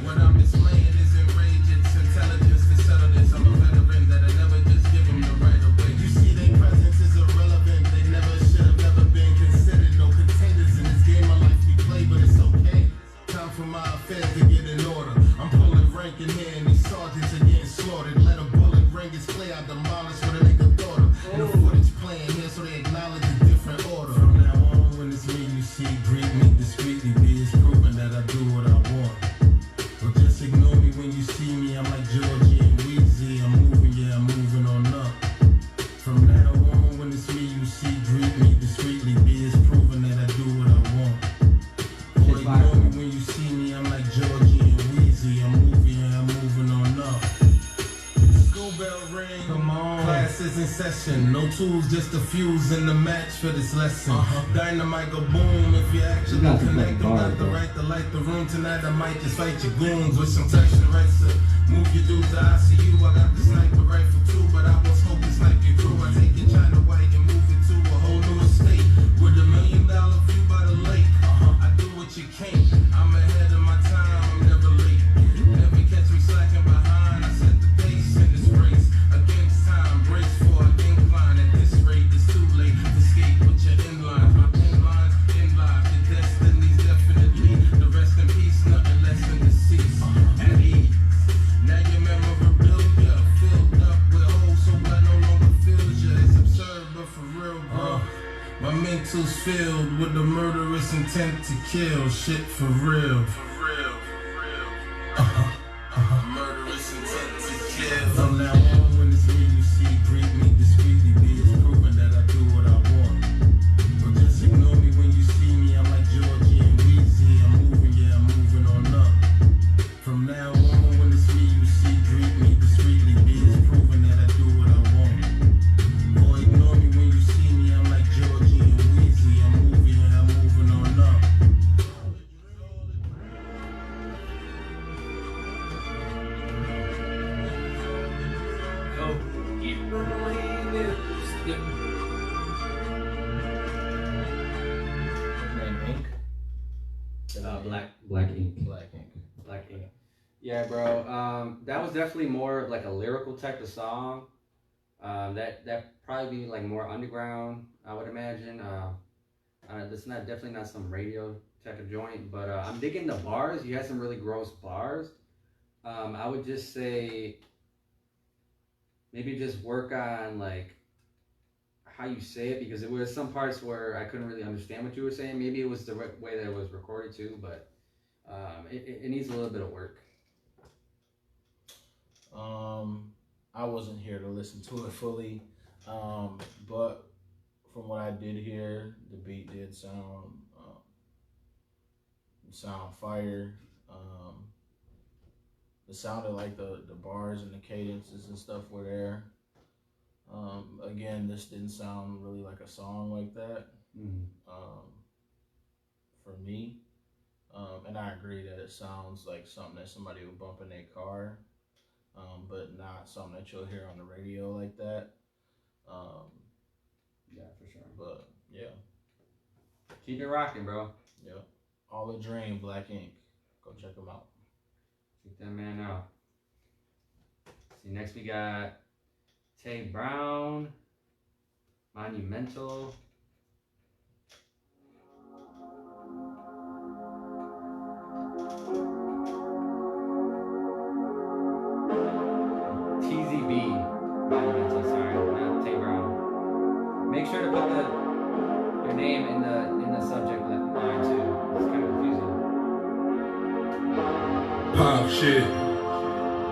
tools, just a fuse and the match for this lesson. Dynamite go boom if you actually connect them. Got the right to light the room tonight. I might just fight your goons with some texture rights to move your dudes to ICU. I got the sniper rifle too, but I was hoping snipe your crew. I take your China white and move it to a whole new estate with $1 million view by the lake. I do what you can't. I'm ahead of my time. I'm never late. Never catch me slacking behind. I set the pace in this race against time. Brace for a incline. At this rate, it's too late to skate with your inlines. My pin lines in live. Your destiny's definitely the rest in peace. Nothing less than deceased. At ease. Now your memorabilia filled up with holes, so I no longer feels you. It's absurd, but for real, bro. My mental's filled with the murderous intent to kill. Shit for real. Murderous intent to kill. From now on, when it's me you see, greet me discreetly. Be it's proven that I do what I want. But just ignore me when you see me. I'm like Georgie and Weezy. I'm moving, yeah, I'm moving on up. From now on, when it's me you see, greet me discreetly. Be it's proven that I do what I want. Or ignore me when you see me. I'm like Georgie and Weezy. I'm moving, yeah, I'm moving on up. Name Ink. Black Ink. Black Ink. Black Ink. Yeah, bro. That was definitely more of like a lyrical type of song. That probably be like more underground, I would imagine. That's definitely not some radio type of joint, but I'm digging the bars. You had some really gross bars. I would just say maybe just work on like how you say it, because there were some parts where I couldn't really understand what you were saying. Maybe it was the way that it was recorded too, but it needs a little bit of work. I wasn't here to listen to it fully, but from what I did hear, the beat did sound fire. It sounded like the bars and the cadences and stuff were there. Again, this didn't sound really like a song like that for me. And I agree that it sounds like something that somebody would bump in their car, but not something that you'll hear on the radio like that. Yeah, for sure. But yeah, keep it rocking, bro. yeah. All a Dream, Black Ink. Go check them out. Check that man out. See, next we got Tay Brown, Monumental. TZB, Monumental, sorry, not Tay Brown. Make sure to put your name in the subject line too. It's kind of confusing. Pop shit,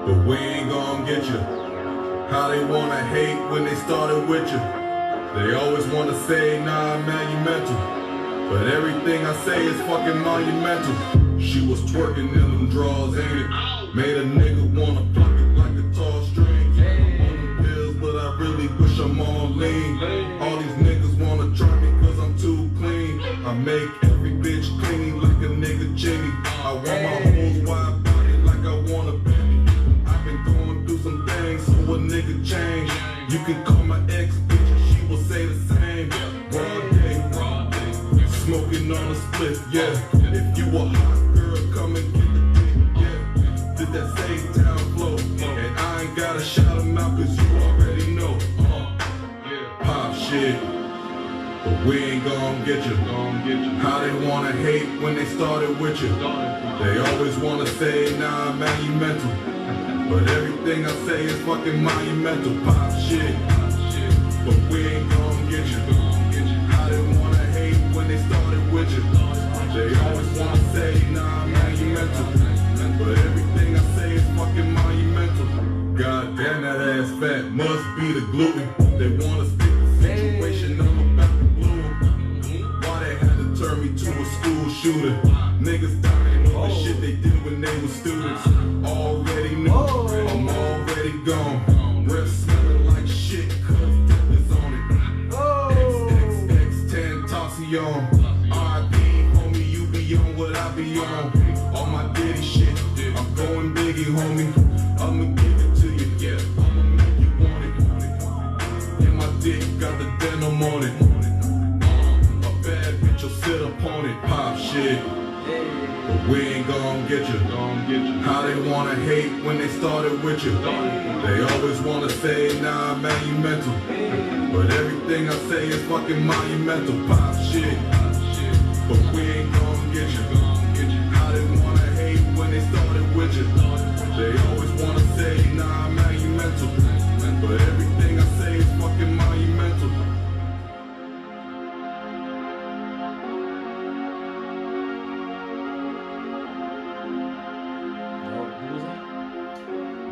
but we ain't gon' get you. How they wanna hate when they started with you. They always wanna say, nah, I'm monumental. But everything I say is fucking monumental. She was twerking in them drawers, ain't it? Made a nigga wanna pluck it like a tall string. I'm on the pills, but I really wish I'm on lean. All these niggas wanna try me cause I'm too clean. I make every bitch clean like a nigga Jenny. I want my hoes wide body like I want a Benny. I've been going through some things, so a nigga change. You can call my ex bitch, she will say the same. Broad day, smoking on a split, yeah. If you a hot girl, come and get the dick, yeah. Did that same town flow, and I ain't gotta shout them out cause you already know. Pop shit, but we ain't gon' get you. How they wanna hate when they started with you. They always wanna say, nah, I'm monumental. But everything I say is fucking monumental. Pop shit, but we ain't gon' get you. How they wanna hate when they started with you. They always wanna say, nah, I'm monumental. But everything I say is fucking monumental. God damn, that ass fat must be the gluten. They wanna stick the situation, I'm about to glue 'em. Why they had to turn me to a school shooter? Niggas dying on the shit they did when they were students. Already know, I'm already gone. Breath smelling like shit, cause death is on it. Mafia on. R.I.P. homie, you be on what I be on. All my Diddy shit, I'm going Biggie, homie. I'ma give it to you, yeah. I'ma make you want it. And my dick got the denim on it. A bad bitch will sit up on it, pop shit. But we ain't gon' get you. How they wanna hate when they started with you. They always wanna say, nah, man, you mental. But everything I say is fucking monumental, pop shit. But we ain't gon' get you. How they wanna hate when they started with you. They always wanna say, nah, man, you mental. But everything I say is fucking monumental.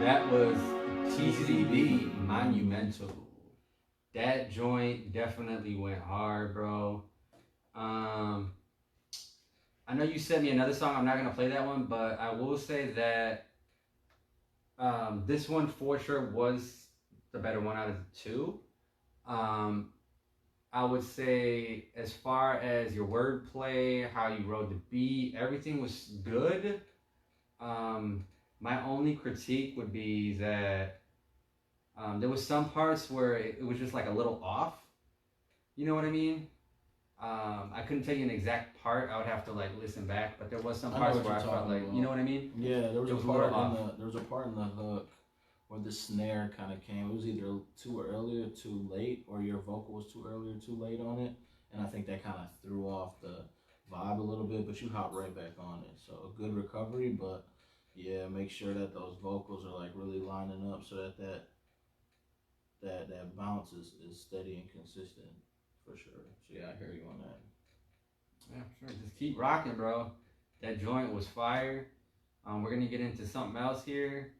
That was TCB, Monumental. That joint definitely went hard, bro. I know you sent me another song. I'm not gonna play that one, but I will say that this one for sure was the better one out of the two. I would say as far as your wordplay, how you wrote the beat, everything was good. My only critique would be that there was some parts where it was just like a little off. You know what I mean? I couldn't tell you an exact part. I would have to like listen back, but there was some parts where I felt like, you know what I mean? Yeah, there was a part in the hook where the snare kind of came. It was either too early or too late, or your vocal was too early or too late on it, and I think that kind of threw off the vibe a little bit. But you hopped right back on it, so a good recovery. But yeah, make sure that those vocals are like really lining up so that bounce is steady and consistent for sure. So yeah, I hear you on that. Yeah, sure. Just keep rocking, bro. That joint was fire. We're gonna get into something else here.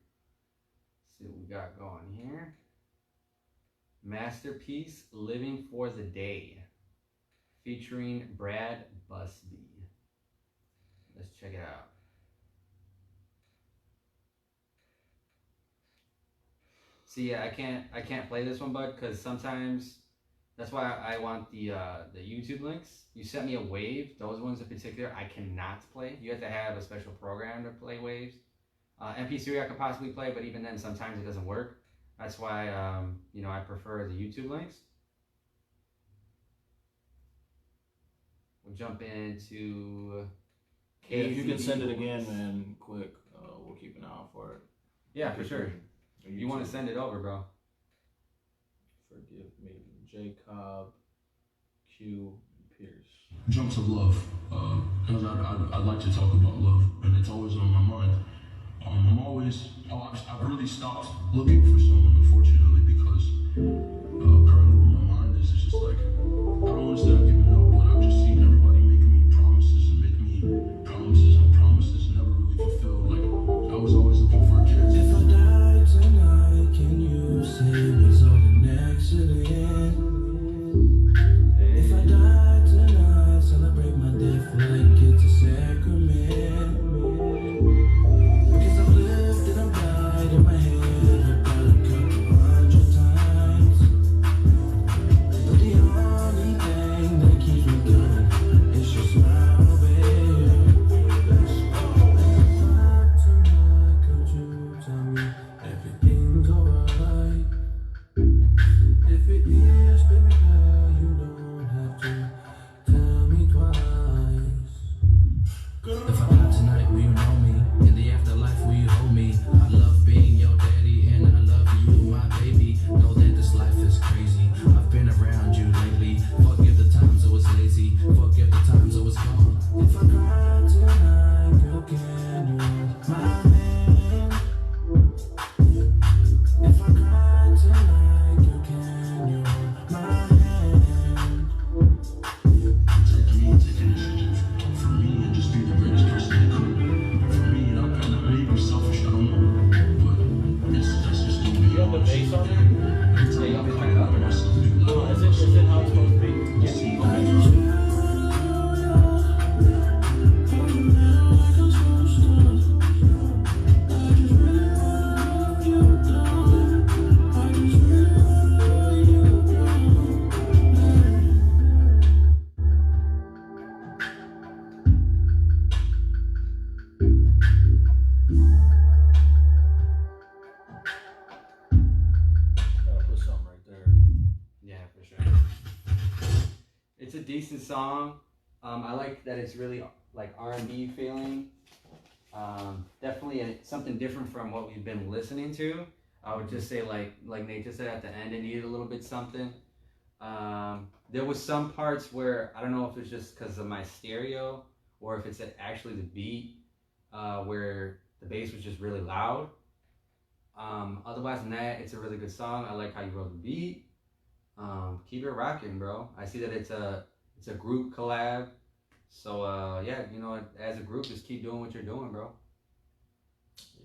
Let's see what we got going here. Masterpiece, Living for the Day, featuring Brad Busby. Let's check it out. See, I can't play this one, bud, because sometimes that's why I want the YouTube links. You sent me a wave; those ones in particular, I cannot play. You have to have a special program to play waves. MP3 I could possibly play, but even then, sometimes it doesn't work. That's why I prefer the YouTube links. We'll jump into. Yeah, if you can send it again, man, quick. We'll keep an eye out for it. Yeah, for sure. You want to send it over, bro? Forgive me, Jacob, Q, Pierce. Jumps of love, because I'd like to talk about love, and it's always on my mind. I've really stopped looking for someone, unfortunately, because currently where my mind is just like, I don't want to say I've given up, but I've just seen everybody making me promises and make me promises on promises and never really fulfilled. Like, I was always looking for a chance. If I die tonight, can you say it's all an accident? If I die tonight, celebrate my death like it's a sacrament. Because I've lived and I've died in my head about a couple 100 times. song. I like that it's really like R&B feeling. Definitely something different from what we've been listening to. I would just say like Nate just said at the end, it needed a little bit something. There was some parts where I don't know if it's just because of my stereo or if it's actually the beat where the bass was just really loud. Otherwise than that, it's a really good song. I like how you wrote the beat. Keep it rocking, bro. I see that it's a group collab. So yeah, you know, as a group, just keep doing what you're doing, bro.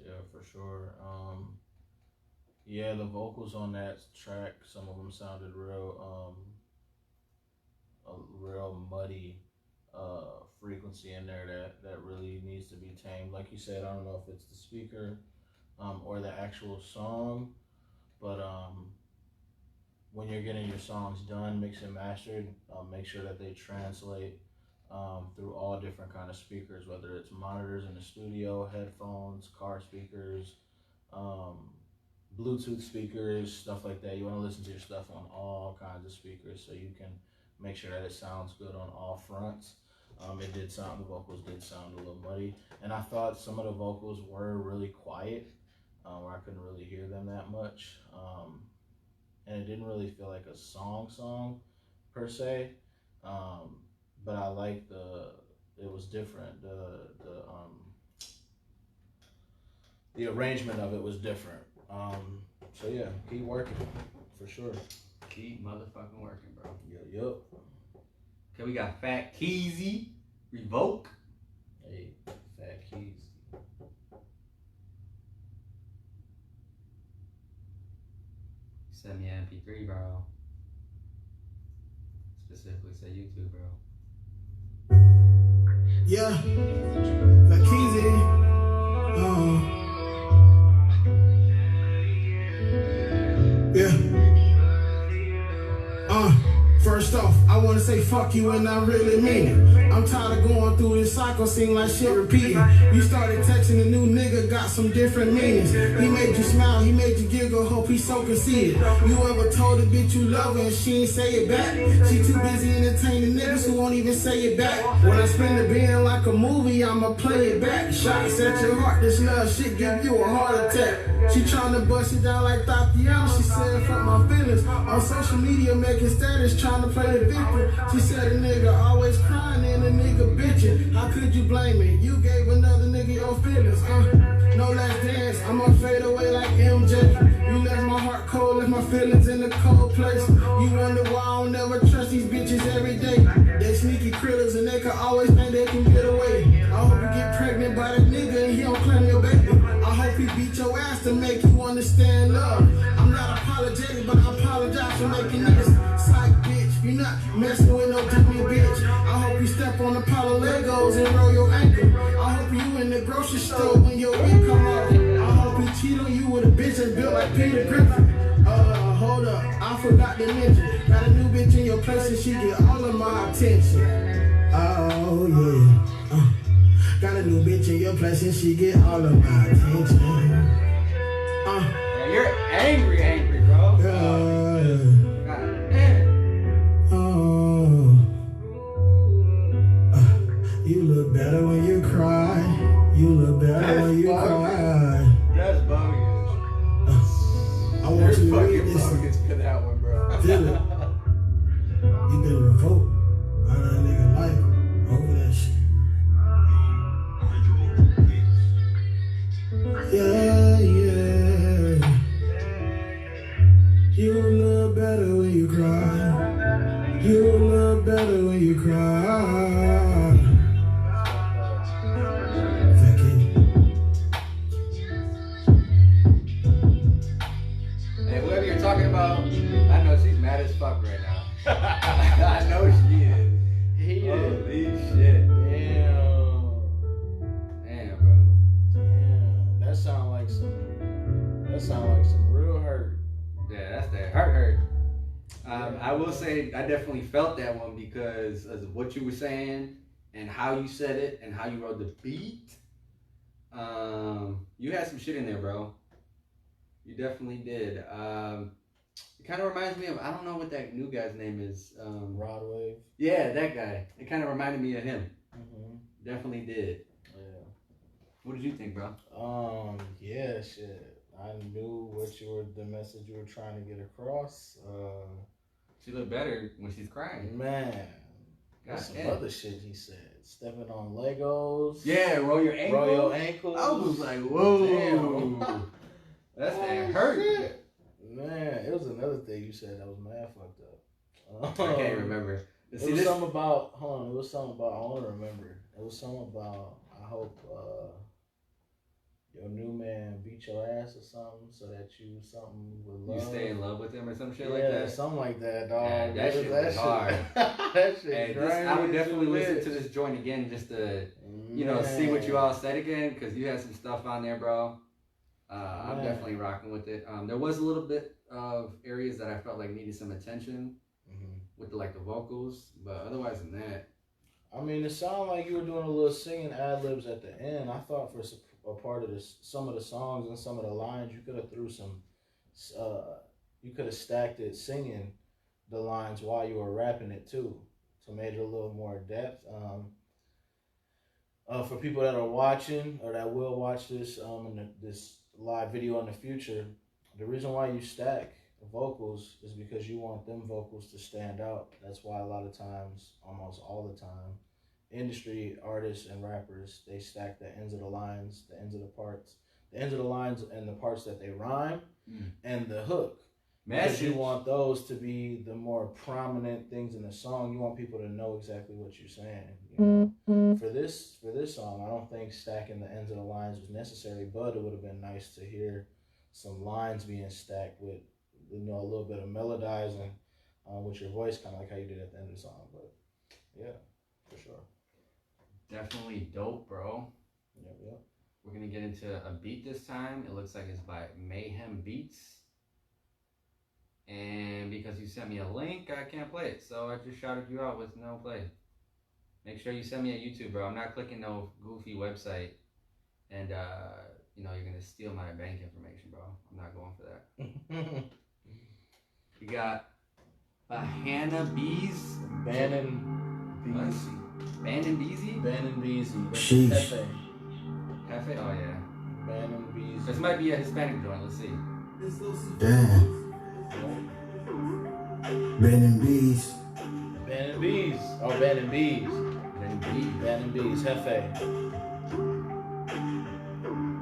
Yeah, for sure. Yeah, the vocals on that track, some of them sounded real muddy frequency in there that really needs to be tamed. Like you said, I don't know if it's the speaker or the actual song, but when you're getting your songs done, mixed and mastered, make sure that they translate through all different kind of speakers, whether it's monitors in the studio, headphones, car speakers, Bluetooth speakers, stuff like that. You want to listen to your stuff on all kinds of speakers so you can make sure that it sounds good on all fronts. The vocals did sound a little muddy, and I thought some of the vocals were really quiet, where I couldn't really hear them that much, and it didn't really feel like a song per se, but I like it was different, the arrangement of it was different. So yeah, keep working, for sure. Keep motherfucking working, bro. Yup. Okay, we got Fat Keezy, Revoke. Hey, Fat Keys. Send me an MP3, bro. Specifically say YouTube, bro. Yeah, like easy. Yeah. First off, I wanna say fuck you and I really mean it. I'm tired of going through this cycle, seem like shit repeating. You started texting a new nigga, got some different meanings. He made you smile, he made you giggle, hope he so conceited. You ever told a bitch you love her and she ain't say it back? She too busy entertaining niggas who won't even say it back. When I spin the being like a movie, I'ma play it back. Shots at your heart, this love shit give you a heart attack. She tryna bust it down like Tatiana. She said fuck my feelings. On social media making status, tryna play the victim. She said a nigga always crying and a nigga bitching. How could you blame me? You gave another nigga your feelings. No last dance, I'ma fade away like MJ. You left my heart cold, left my feelings in a cold place. You wonder why I don't never trust these bitches every day. They sneaky critters and they can always think they can get away. I hope you get pregnant by that nigga and he don't claim your baby. I hope he beat your ass to make you understand love. I'm not apologetic, but I apologize for making niggas psych, bitch. You not messing with no dummy bitch. I hope you step on the pile of Legos and roll your ankle. I hope you in the grocery store when your week come off. I hope he cheat on you with a bitch that's built like Peter Griffin. Hold up, I forgot to mention. Got a new bitch in your place and she get all of my attention. Oh yeah. Got a new bitch in your place and she get all of my attention. Yeah, you're angry, bro. God damn. You look better when you cry. You look better when you cry. That's bogus. I want you to read this. Bogus for that one, bro. Feel it. You been revoked out of that nigga life over that shit. Yeah, yeah. You look better when you cry. You look better when you cry. Hey, whoever you're talking about, I know she's mad as fuck right now. I know she is. Holy shit. Damn, bro. Damn, that sound like some real hurt. Yeah, that's that hurt. I will say I definitely felt that one because of what you were saying and how you said it and how you wrote the beat. You had some shit in there, bro. You definitely did. It kind of reminds me of, I don't know what that new guy's name is. Rod Wave. Yeah, that guy. It kind of reminded me of him. Mm-hmm. Definitely did. Yeah. What did you think, bro? Yeah, shit. I knew the message you were trying to get across. She looked better when she's crying. Man, there's some other shit he said. Stepping on Legos. Yeah, roll your ankle. Roll your ankles. I was like, whoa. Damn. That hurt. Shit. Man, it was another thing you said that was mad fucked up. I can't remember. It was something about, hold on, it was something about, I want to remember. It was something about, I hope your new man beat your ass or something so that you something with love. You stay in love with him or some shit Yeah, like that? something like that, dog. Yeah, that shit was hard. That shit Hey, crazy. I would definitely as a listen to bitch. this joint again just to, you know, see what you all said again, because you had some stuff on there, bro. I'm definitely rocking with it. There was a little bit of areas that I felt like needed some attention with the vocals, but otherwise than that, I mean, it sounded like you were doing a little singing ad libs at the end. I thought for a part of this, some of the songs and some of the lines, you could have threw some, you could have stacked it singing the lines while you were rapping it too, to make it a little more depth. For people that are watching or that will watch this this live video in the future, the reason why you stack vocals is because you want them vocals to stand out. That's why a lot of times, almost all the time, industry artists and rappers, they stack the ends of the lines, the ends of the parts, the ends of the lines and the parts that they rhyme, and the hook. Because you want those to be the more prominent things in the song. You want people to know exactly what you're saying. You know, for this song, I don't think stacking the ends of the lines was necessary, but it would have been nice to hear some lines being stacked with, a little bit of melodizing with your voice, kind of like how you did at the end of the song. But yeah, for sure. definitely dope, bro. Yep. We're gonna get into a beat this time. It looks like it's by Mayhem Beats. And because you sent me a link, I can't play it. So I just shouted you out with no play. Make sure you send me a YouTube, bro. I'm not clicking no goofy website. And, you're going to steal my bank information, bro. I'm not going for that. You got Hannah Bees. Bannon Beezy. Bannon Beezy? Bannon Beezy. Sheesh. Hefe. Hefe? Oh, yeah. Bannon Beezy. This might be a Hispanic joint. Let's see. Damn. Bannon Bees. Bannon Bees. Oh, Bannon Bees. Bannon Bees. Bannon Bees. Hefe.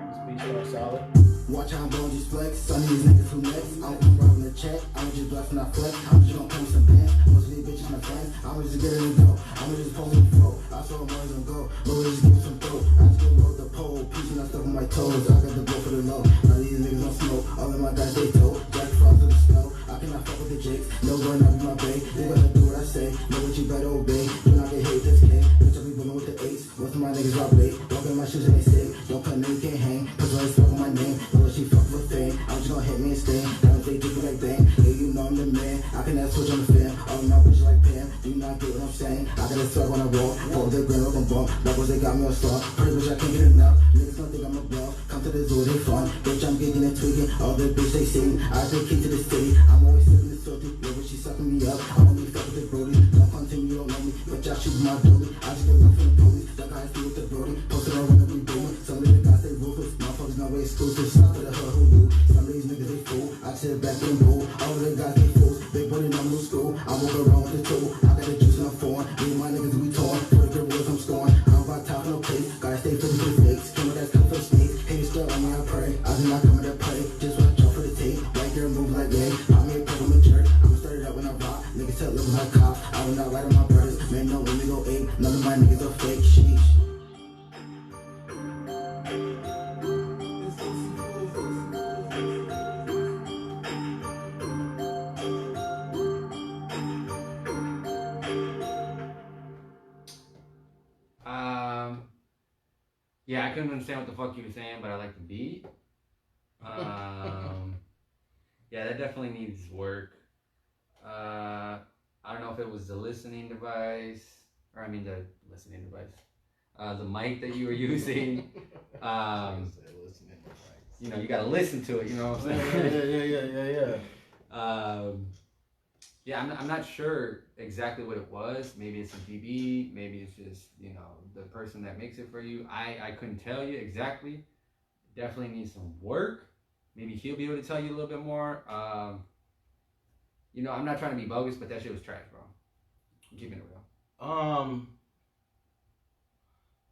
This beat starts solid. Watch how I'm blowing these flex. Some of these niggas who next. I don't come robbing the check. I'm just bluffing, I flex. I'm just gonna come with some bands. Most of these bitches my fans. I'm just get it and go. I'm just post the flow. I saw them always on go. Lord, just give me some throat. I just get rolled the pole. Piecing that stuff on my toes. I got the blow for the low. Now these niggas don't smoke. All of my guys, they dope. Jack Frost in the snow. I cannot fuck with the jakes. No run out of my bay. You gotta do what I say. Know what you better obey. Do not get hate this game. Bitch, I be running with the ace. Most of my niggas rock late. Walking my shoes and they sick. Don't come in, you can't hang. Put your ass on my name. Know that she fuck with fame. I'm just gonna hit me and sting. Now if they do it like bang. Yeah, you know I'm the man. I can add switch on the fan. All of my bitches like Pam. Do you not get what I'm saying? I got a swag when I walk. Hold the ground up and bump. Doubles, they got me on star. Pretty bitch, I can't get enough. Niggas don't think I'm a bluff. Come to the zoo, they fun. Bitch, I'm gigging and tweaking. All the bitch they see. I take key to the city. I'm always sipping the salty. Yeah, but she sucking me up. I only fuck with the Brody. Don't come to me, you don't know me. Bitch, I shoot my dolly. I just get love from the police. That guy see with the Brody. Posted on when I be booming. Some of the guys they ruthless. Motherfuckers not way exclusive. Shout to the hood who you. Some of these niggas they fool. I sit back and roll. All of the guys they fools. Big buddy, no new school. I walk around with the tool. I got the juice in the phone. Me and my niggas we torn. For the good words I'm scoring. I don't buy top no place. Gotta stay fitted for the fakes. Come with that come for snakes. Hey, still on me, I pray. I do not come with that play. Just watch out for the tape. White girl move like gay. I'm here, pop, I'm a jerk. I'ma start it up when I rock. Niggas tell looking like cops. I will not lie to my brothers. Man, no, when we go ape. None of my niggas are fake. Sheesh. Yeah, I couldn't understand what the fuck you were saying, but I like the beat. Yeah, that definitely needs work. I don't know if it was the listening device, the mic that you were using. You gotta listen to it, you know what I'm saying? Yeah. Yeah, I'm not sure exactly what it was. Maybe it's a DB. Maybe it's just, you know, the person that makes it for you. I couldn't tell you exactly. Definitely needs some work. Maybe he'll be able to tell you a little bit more. You know, I'm not trying to be bogus, but that shit was trash, bro. I'm keeping it real.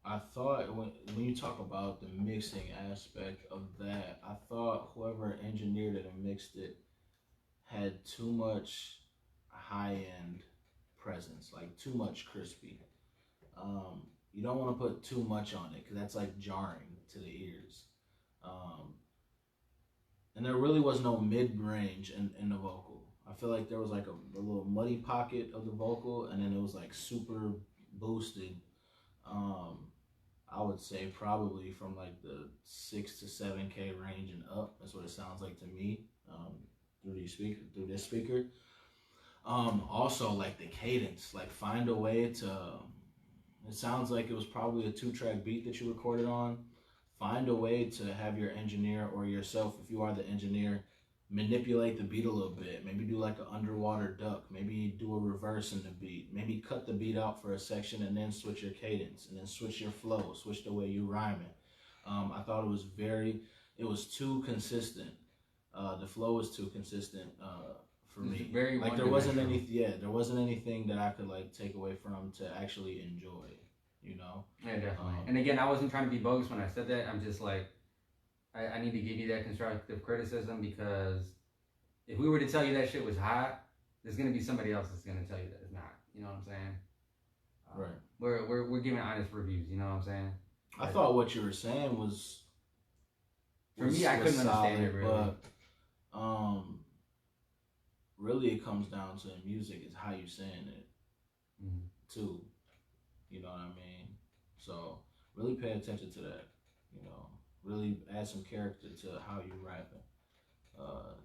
I thought when you talk about the mixing aspect of that, I thought whoever engineered it and mixed it had too much high-end presence, like too much crispy. You don't want to put too much on it because that's like jarring to the ears. And there really was no mid-range in the vocal. I feel like there was like a little muddy pocket of the vocal, and then it was like super boosted. I would say probably from like the 6 to 7K range and up. That's what it sounds like to me through this speaker. Also like the cadence, like find a way to. It sounds like it was probably a 2-track beat that you recorded on. Find a way to have your engineer or yourself, if you are the engineer, manipulate the beat a little bit. Maybe do like an underwater duck. Maybe do a reverse in the beat. Maybe cut the beat out for a section and then switch your cadence, and then switch your flow, switch the way you rhyme it. I thought it was too consistent. The flow was too consistent for me. Very like there wasn't anything that I could like take away from to actually enjoy, you know? Yeah, definitely. And again, I wasn't trying to be bogus when I said that. I'm just like, I need to give you that constructive criticism, because if we were to tell you that shit was hot, there's gonna be somebody else that's gonna tell you that it's not. You know what I'm saying? Right. We're giving honest reviews. You know what I'm saying? I thought what you were saying was for me, I couldn't understand it really. But really, it comes down to music is how you saying it too. You know what I mean? So really pay attention to that. You know. Really add some character to how you rapping.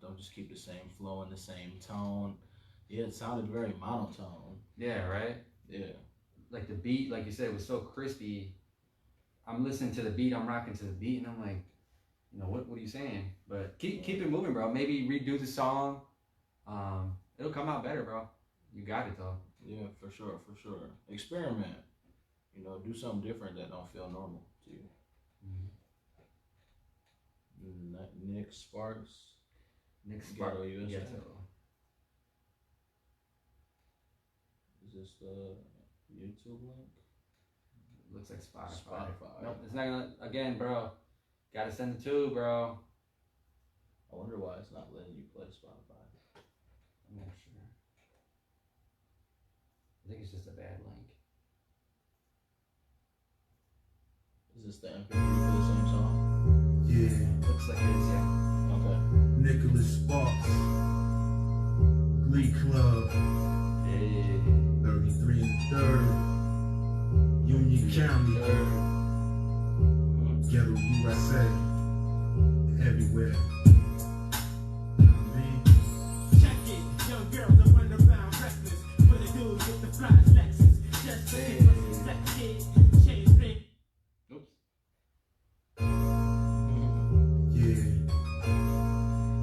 Don't just keep the same flow and the same tone. Yeah, it sounded very monotone. Yeah, right? Yeah. Like the beat, like you said, it was so crispy. I'm listening to the beat, I'm rocking to the beat, and I'm like, you know, what are you saying? But keep it moving, bro. Maybe redo the song. It'll come out better, bro. You got it, though. Yeah, for sure. Experiment. You know, do something different that don't feel normal to you. Nick Sparks. Ghetto USA. Ghetto. Is this the YouTube link? Looks like Spotify. Spotify. Nope, it's not gonna. Again, bro. Gotta send it to, bro. I wonder why it's not letting you play Spotify. I'm not sure. I think it's just a bad link. Is this the MP3 for the same song? Yeah. Looks like it is, yeah. Okay. Nicholas Sparks. Glee Club. Yeah. 33 and 3rd. Union County. Ghetto USA. Everywhere. Check it, young girls that run around reckless. With the dudes with the flash Lexus. Just to give us a second. Change ring. Oops. Yeah.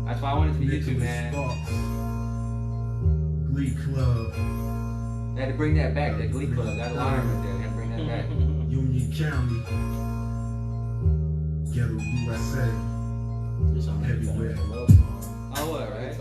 That's why I wanted to be YouTube, Nicholas man. Sparks. Glee Club. They had to bring that back, that Glee Club, that line right there. They had to bring that back. Union County. Ghetto USA. Everywhere. Oh, what, right?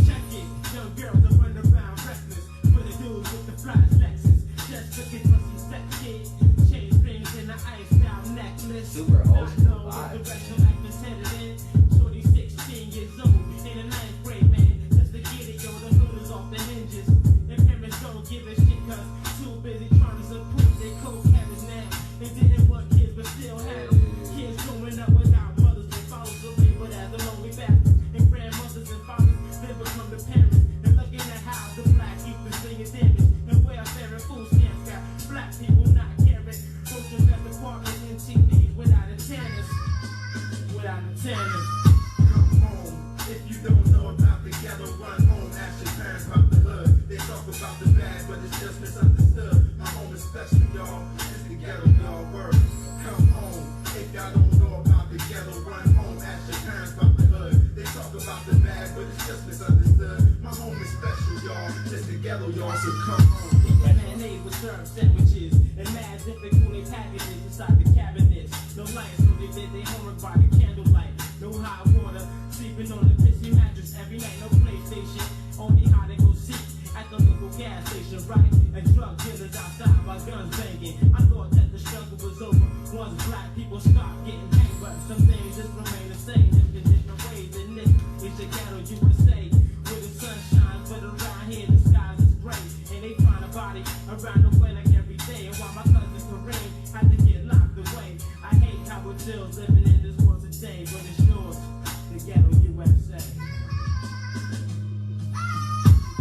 Check it, young girls that run around reckless. With the dudes with the flash Lexus. Just looking for some sex shit. Chain rings and an ice style necklace. Super old school The vibe. rest of life is headed in. Shorty 16 years old in the 9th grade, man. Just to get it, yo, the hood is off the hinges. And parents don't give a shit, cause too busy trying to support their co-habits now. It didn't work kids, but still have them. Kids growing up without mothers and fathers, are labeled as the lonely bastards. And grandmothers and fathers then become the parents. And looking at how the black youth is being damaged. And welfare and food stamps got black people not caring. Social department and TVs without a sandwiches and mad different cooling packages inside the cabinets. No lights, so they did their homework by the candlelight. No hot water, sleeping on a pissy mattress every night. No PlayStation, only hide and go seek at the local gas station, right? And drug dealers outside while guns banging. I thought that the struggle was over once black people stopped getting hanged, but some things just remain the same in different ways. And this is the ghetto USA, where the sun shines, but around here the skies is gray, and they find a body around the way like every day. And while my cousin Kareem had to get locked away, I hate how it feels living in this world today, but it's yours, the ghetto USA.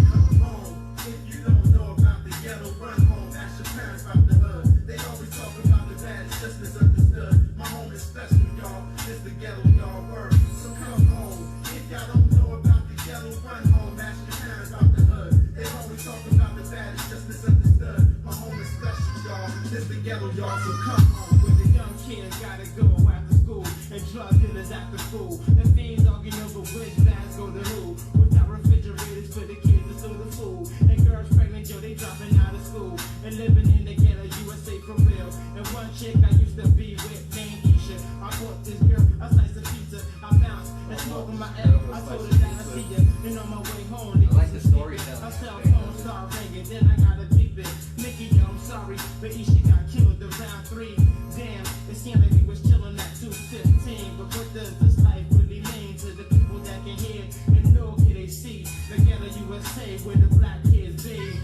Come home. If you don't know about the ghetto, run home. Ask your parents about the hood. They always talk about the bad, it's just misunderstood. My home is special, y'all. It's the ghetto, y'all. Word. So come home. If y'all don't know about the ghetto, run home. Ask your parents about the hood. They always talk about the bad, it's just misunderstood. My home is special, y'all. It's the ghetto, y'all. So come home. Where the young kids gotta go after school, and drug dealers after school. The fiends arguing over which bags go to who. Without refrigerators for the kids to store the food. And girls pregnant, yo, they dropping out of school. And living in the ghetto, USA for real. And one chick I used to be with named Isha. I bought this girl a slice of pizza. I bounced and smoked on my L. I told her that I see ya. And on my way home, I like the storytelling. my cell phone started ringing, then I got a beep it. Mickey, yo, I'm sorry, but Isha got killed around 3. Damn, it seemed like he was chilling at 2:15. But what does this life really mean to the people that can hear and know can they see? The ghetto USA where the black kids be.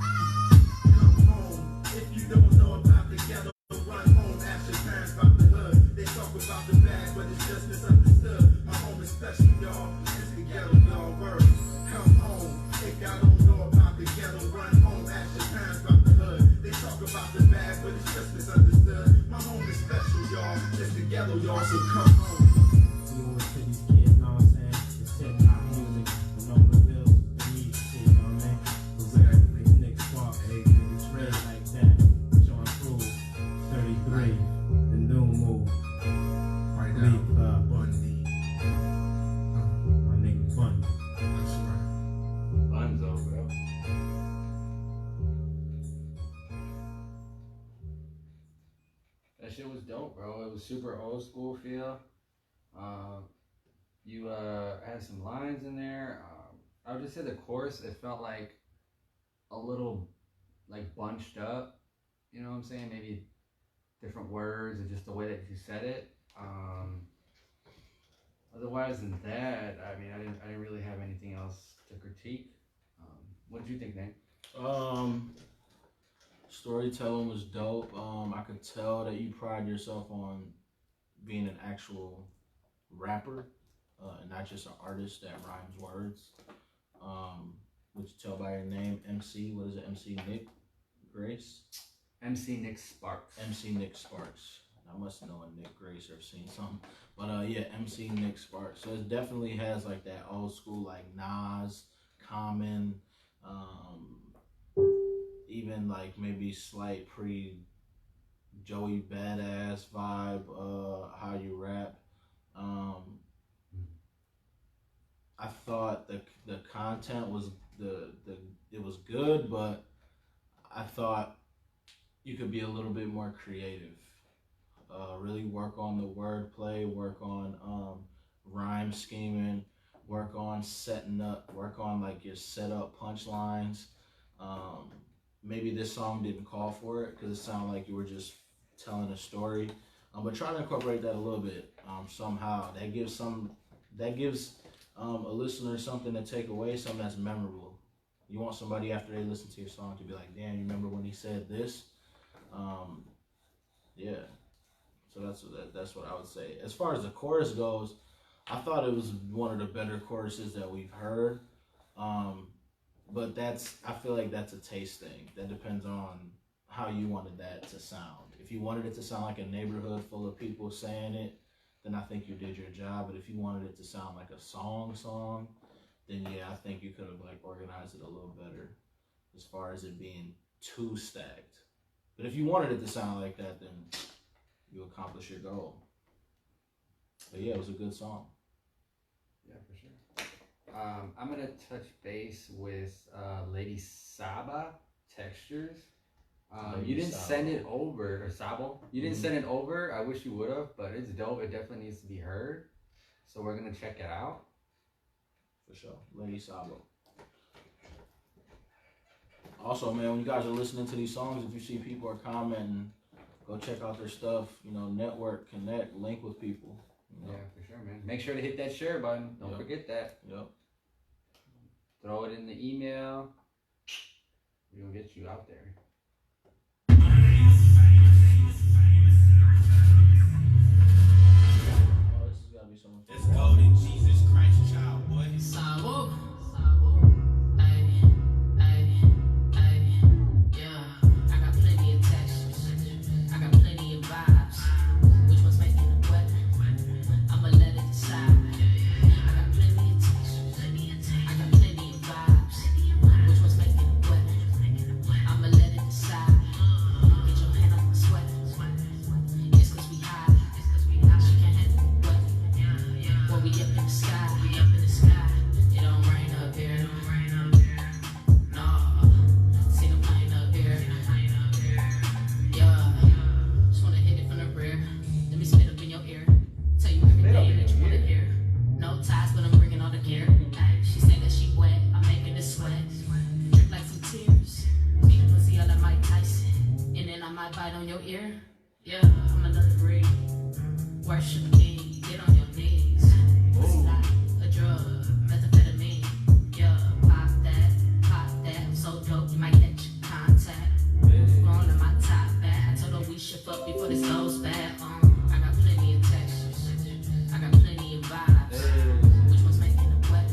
Come home. If you don't know about the ghetto, run home. Ask your parents about the hood. They talk about the bad, but it's just misunderstood. My home is special, y'all. It's the ghetto, y'all. Word. Come home. If y'all don't know about the ghetto, run home. Ask your parents about the hood. They talk about the bad, but it's just misunderstood. My home is special, y'all. It's the ghetto, y'all. So come home. We always tell these kids, know what I'm saying? It's hip-hop music, and on the bills, they need shit, you know what I mean? Exactly. Nick Spark, hey, niggas red like that. Sean Cruz, 33, the new move. Right League Club, Bundy. my nigga Bundy. That's right. Bunzo, bro. That shit was dope, bro. It was super old school feel. You had some lines in there. I would just say the chorus, it felt like a little like bunched up. You know what I'm saying? Maybe different words or just the way that you said it. Otherwise than that, I mean, I didn't really have anything else to critique. What did you think, Nate? Storytelling was dope. I could tell that you pride yourself on being an actual rapper, and not just an artist that rhymes words. Which you tell by your name, MC. What is it? MC Nick Grace. MC Nick Sparks. MC Nick Sparks. I must know a Nick Grace or seen something. But yeah, MC Nick Sparks. So it definitely has like that old school like Nas, Common, even like maybe slight pre Joey Badass vibe, how you rap. I thought the content was it was good, but I thought you could be a little bit more creative. Really work on the wordplay, work on rhyme scheming, work on setting up, work on like your setup punchlines. Maybe this song didn't call for it because it sounded like you were just telling a story, but try to incorporate that a little bit somehow. That gives a listener something to take away, something that's memorable. You want somebody after they listen to your song to be like, damn, you remember when he said this? Yeah. So that's what I would say. As far as the chorus goes, I thought it was one of the better choruses that we've heard. But I feel like that's a taste thing. That depends on how you wanted that to sound. If you wanted it to sound like a neighborhood full of people saying it, then I think you did your job. But if you wanted it to sound like a song, then yeah, I think you could have like organized it a little better as far as it being too stacked. But if you wanted it to sound like that, then you accomplish your goal. But yeah, it was a good song. Yeah, for sure. I'm gonna touch base with Lady Saba Textures. Maybe You didn't Sabo. send it over, or Sabo. You didn't send it over. I wish you would have, but it's dope. It definitely needs to be heard. So we're gonna check it out. For sure. Lady Sabo. Also, man, when you guys are listening to these songs, if you see people are commenting, go check out their stuff. You know, network, connect, link with people. You know? Yeah, for sure, man. Make sure to hit that share button. Don't forget that. Yep. Throw it in the email. We're gonna get you out there. Oh, this has got to be someone. It's golden Jesus Christ, child, boy. Sabo. Ay, ay, ay, yeah. I got plenty of textures. I got plenty of vibes. Which one's making it wet? I'ma let it decide. I got plenty of textures. I got plenty of vibes. Which one's making it wet? I'ma let it decide. Get your hand on my sweat. It's cause we high. She can't handle it wet. When we up in the sky, it don't rain up here. Nah, see the plane up here. Yeah, just wanna hit it from the rear. Let me spit up in your ear. Tell you everything that you wanna hear. No ties, but I'm bringing all the gear. She say that she wet, I'm making it sweat. Drip like some tears. Beat the pussy out like Mike Tyson. And then I might bite on your ear. Yeah, I'm another breed. Worship me, get on your knees. Pussy like a drug, methamphetamine. Yeah, pop that. I'm so dope, you might catch contact. Going to my top back. I told her we should fuck before this goes bad. I got plenty of textures. I got plenty of vibes. Which one's making it wet?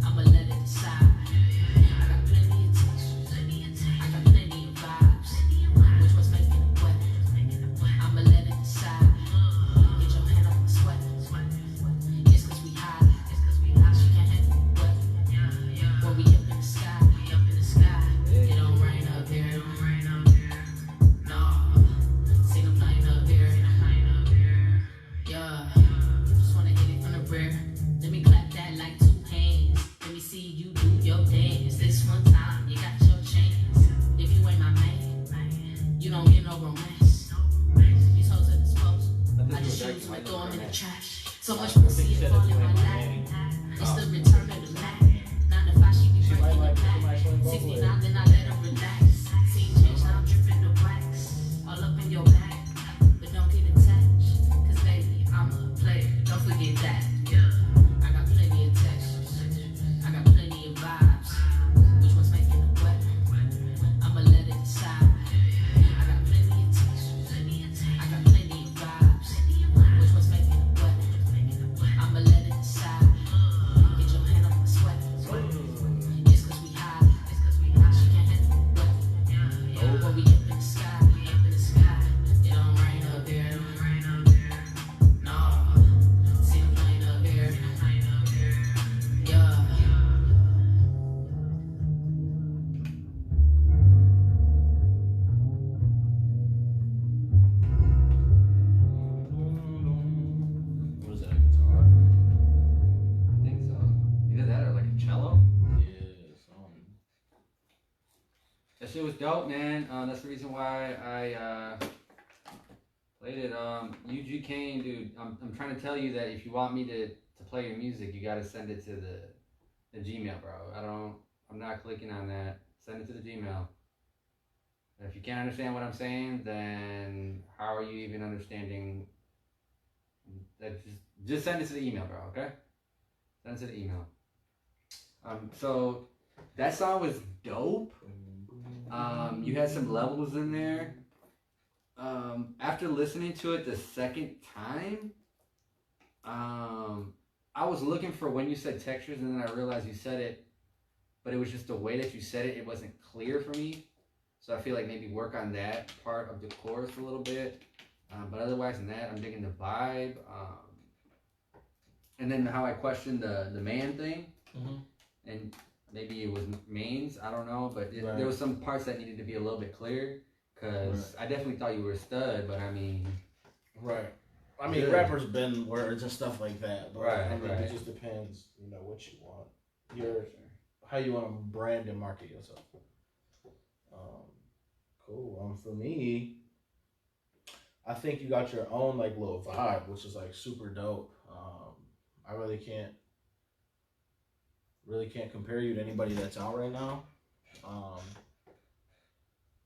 I'ma let it decide. I got plenty of textures. I got plenty of vibes. Which one's making it wet? I'ma let it decide. Get your hand on my sweat. It's cause we high. She can't handle it wet. When we up in the sky, it don't rain up here. Nah, see the plane up here. Yeah, just wanna hit it from the rear. Let me clap that like two hands. Let me see you do your dance. This one time, you got your chance. If you ain't my man, you don't get no romance. These hoes are disposal. I just choose to throw them in the trash. So much pussy it fall in my lap. It's the return of the Mac. 9 to 5, she be breaking it back. 69, then I let her relax. Scene change, now I'm dripping the wax. All up in your back, but don't get attached. Cause baby, I'm a player, don't forget that. Yeah, I got plenty of textures. I got plenty of vibes. Which one's making it wet? I'ma let it decide. I got plenty of textures. I got plenty of vibes. Which one's making it wet? I'ma let it decide. Get your hand on my sweat. It's cause we high. She can't handle it wet. When we up in the sky, it don't rain up here. Nah, see the plane up here. Yeah. What is that, a guitar? I think so. Either that or like a cello. Yeah, something. That shit was dope, man. That's the reason why I played it. UG Kane, dude. I'm trying to tell you that if you want me to play your music, you gotta send it to the Gmail, bro. I'm not clicking on that. Send it to the Gmail. If you can't understand what I'm saying, then how are you even understanding? That just send it to the email, bro. Okay? Send it to the email. So that song was dope. You had some levels in there. After listening to it the second time, I was looking for when you said textures, and then I realized you said it, but it was just the way that you said it. It wasn't clear for me. So I feel like maybe work on that part of the chorus a little bit. But otherwise than that, I'm digging the vibe. And then how I questioned the man thing. And maybe it was mains, I don't know. But there was some parts that needed to be a little bit clear. Because I definitely thought you were a stud, but I mean... Right. I mean, rappers bend words and stuff like that. But Right, I mean, right. it just depends, what you want. How you want to brand and market yourself. For me, I think you got your own like little vibe, which is like super dope. I really can't compare you to anybody that's out right now.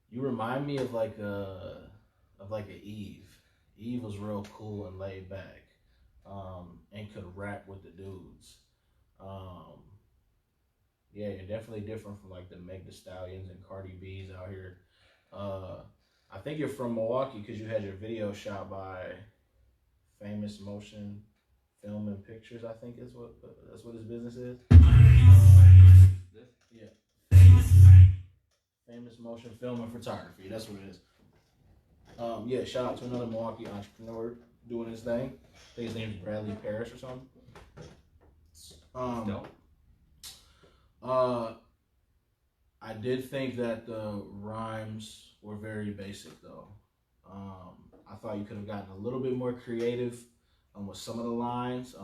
You remind me of like a Eve. Eve was real cool and laid back, and could rap with the dudes. Yeah, you're definitely different from like the Meg Thee Stallions and Cardi B's out here. I think you're from Milwaukee because you had your video shot by Famous Motion Film and Pictures. I think that's what his business is. Yeah, Famous Motion Film and Photography. That's what it is. Yeah, shout out to another Milwaukee entrepreneur doing his thing. I think his name's Bradley Parrish or something. I did think that the rhymes were very basic though. I thought you could have gotten a little bit more creative with some of the lines,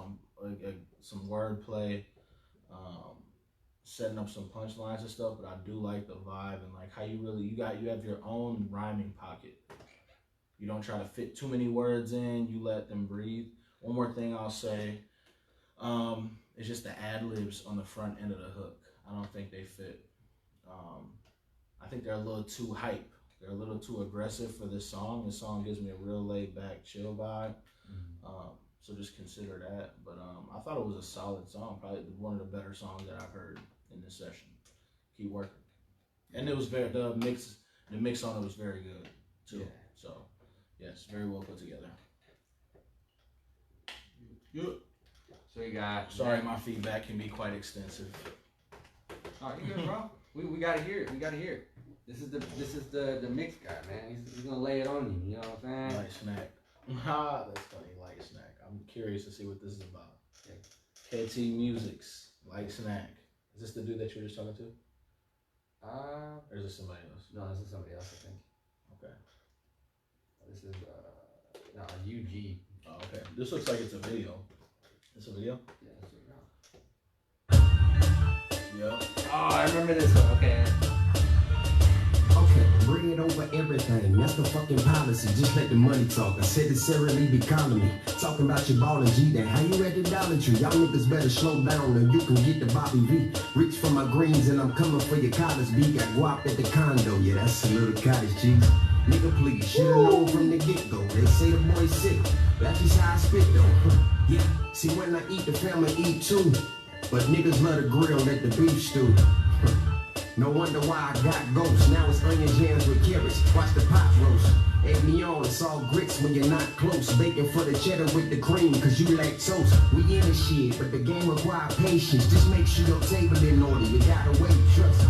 some wordplay, setting up some punchlines and stuff. But I do like the vibe and like how you have your own rhyming pocket. You don't try to fit too many words in. You let them breathe. One more thing I'll say, it's just the ad libs on the front end of the hook. I don't think they fit. I think they're a little too hype. They're a little too aggressive for this song. This song gives me a real laid back, chill vibe. So just consider that. But I thought it was a solid song. Probably one of the better songs that I've heard in this session. Keep working. And it was the mix on it was very good too. Yeah. So yes, very well put together. Yeah. So you got. Sorry, my feedback can be quite extensive. Oh, you good, bro? We gotta hear it. We gotta hear it. This is the mix guy, man. He's gonna lay it on you. You know what I'm saying? Light snack. That's funny. Light snack. I'm curious to see what this is about. Okay. KT Music's Light Snack. Is this the dude that you were just talking to? Or is this somebody else? No, this is somebody else, I think. Okay. This is UG. Oh, okay. This looks like it's a video. It's a video? Yeah, it's a video. Yeah. Oh, I remember this one. Okay. Okay, bread over everything. That's the fucking policy. Just let the money talk. I said it's necessarily be calling me. Talking about your ball and G then. How you at the Dollar Tree? Y'all niggas better slow down or you can get the Bobby V. Reach for my greens and I'm coming for your college B. Got guap at the condo. Yeah, that's a little cottage cheese. Nigga, please, should've known from the get-go. They say the boy's sick. That's just how I spit though. Yeah, see when I eat, the family eat too. But niggas love to grill at the beef stew. No wonder why I got ghosts. Now it's onion jams with carrots. Watch the pot roast. Egg me on, it's all grits when you're not close. Bacon for the cheddar with the cream, cause you lactose. We in the shit, but the game require patience. Just make sure your table in order. You gotta wait, trust.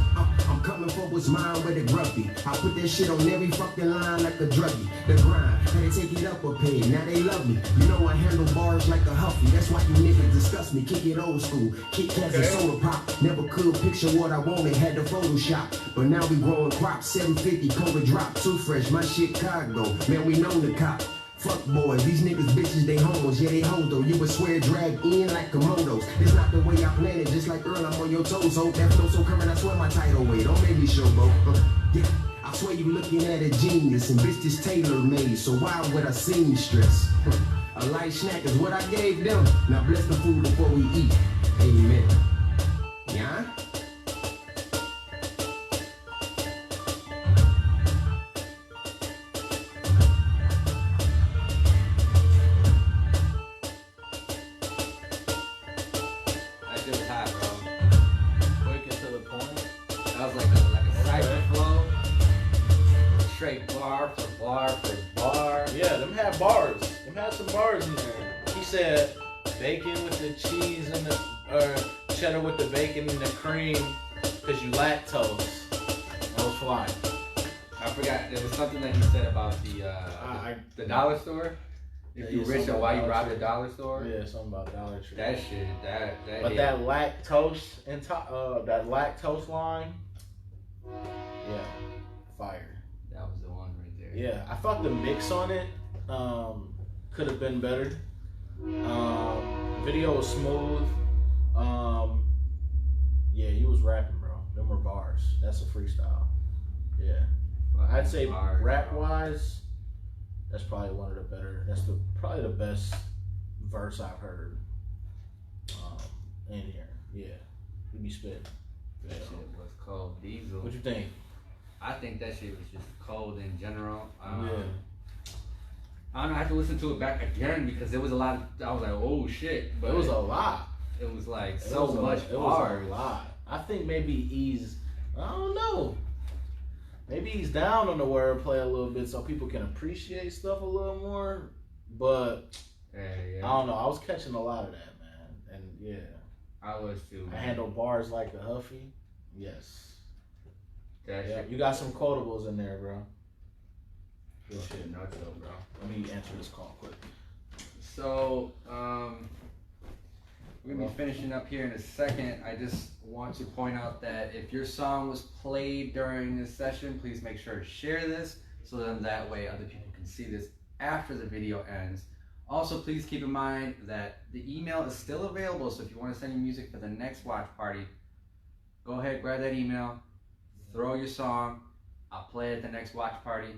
I'm coming for what's mine with a grumpy. I put that shit on every fucking line like a druggie. The grind, had to take it up a peg. Now they love me. You know I handle bars like a huffy. That's why you niggas disgust me. Kick it old school. Kick cats and soda pop. Never could picture what I wanted. Had to Photoshop. But now we growing crops. 750 COVID drop. Too fresh. My shit Chicago. Man, we know the cop. Fuck boys, these niggas bitches, they homos, yeah they hoes though. You would swear drag in like Komodos. It's not the way I planned it, just like Earl, I'm on your toes. Hope that flow so current, I swear my title way. Don't make me showboat. Yeah, I swear you looking at a genius, and bitch this tailor made. So why would I seamstress? A light snack is what I gave them. Now bless the food before we eat. Amen. Yeah. Said bacon with the cheese and the cheddar with the bacon and the cream because you lactose. That was flying. I forgot there was something that he said about the dollar store. If you rich or why you robbed the dollar store? Yeah, something about Dollar Tree. That shit, that. But hit. That lactose line, yeah, fire. That was the one right there. Yeah, I thought the mix on it could have been better. Video was smooth. Yeah, you was rapping, bro. Them were bars. That's a freestyle. Yeah. I I'd say Bars, rap bro. wise, that's probably one of the better. That's probably the best verse I've heard in here. Yeah, he be spitting. That shit was cold. Diesel. What you think? I think that shit was just cold in general. Yeah. I don't know. I have to listen to it back again because there was a lot. I was like, oh shit. But It was a lot. It was like It so was much It bars. was a lot. I think maybe he's. I don't know. Maybe he's down on the wordplay a little bit so people can appreciate stuff a little more. But Yeah. I don't know. I was catching a lot of that, man. And yeah. I was too. I Man. handle bars like a Huffy. Yes. That Yeah. shit. You got some quotables in there, bro. Good Shit shit. nuts though, bro. Let me answer this call quick. So, we're gonna be finishing up here in a second. I just want to point out that if your song was played during this session, please make sure to share this so then that way other people can see this after the video ends. Also, please keep in mind that the email is still available, so if you want to send your music for the next watch party, go ahead, grab that email, throw your song, I'll play it at the next watch party.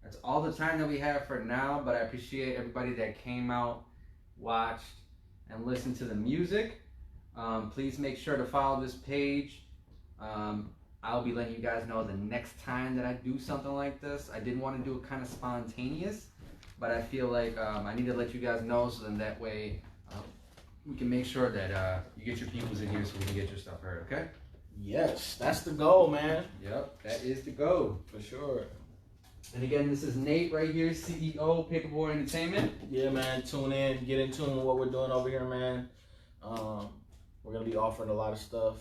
That's all the time that we have for now, but I appreciate everybody that came out, watched, and listened to the music. Please make sure to follow this page. I'll be letting you guys know the next time that I do something like this. I didn't want to do it kind of spontaneous, but I feel like I need to let you guys know so then that way we can make sure that you get your peoples in here so we can get your stuff heard, okay? Yes, that's the goal, man. Yep, that is the goal. For sure. And again, this is Nate right here, CEO, Paperboy Entertainment. Yeah, man. Tune in. Get in tune with what we're doing over here, man. We're going to be offering a lot of stuff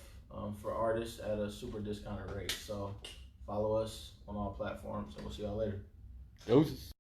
for artists at a super discounted rate. So follow us on all platforms, and we'll see y'all later. Doses.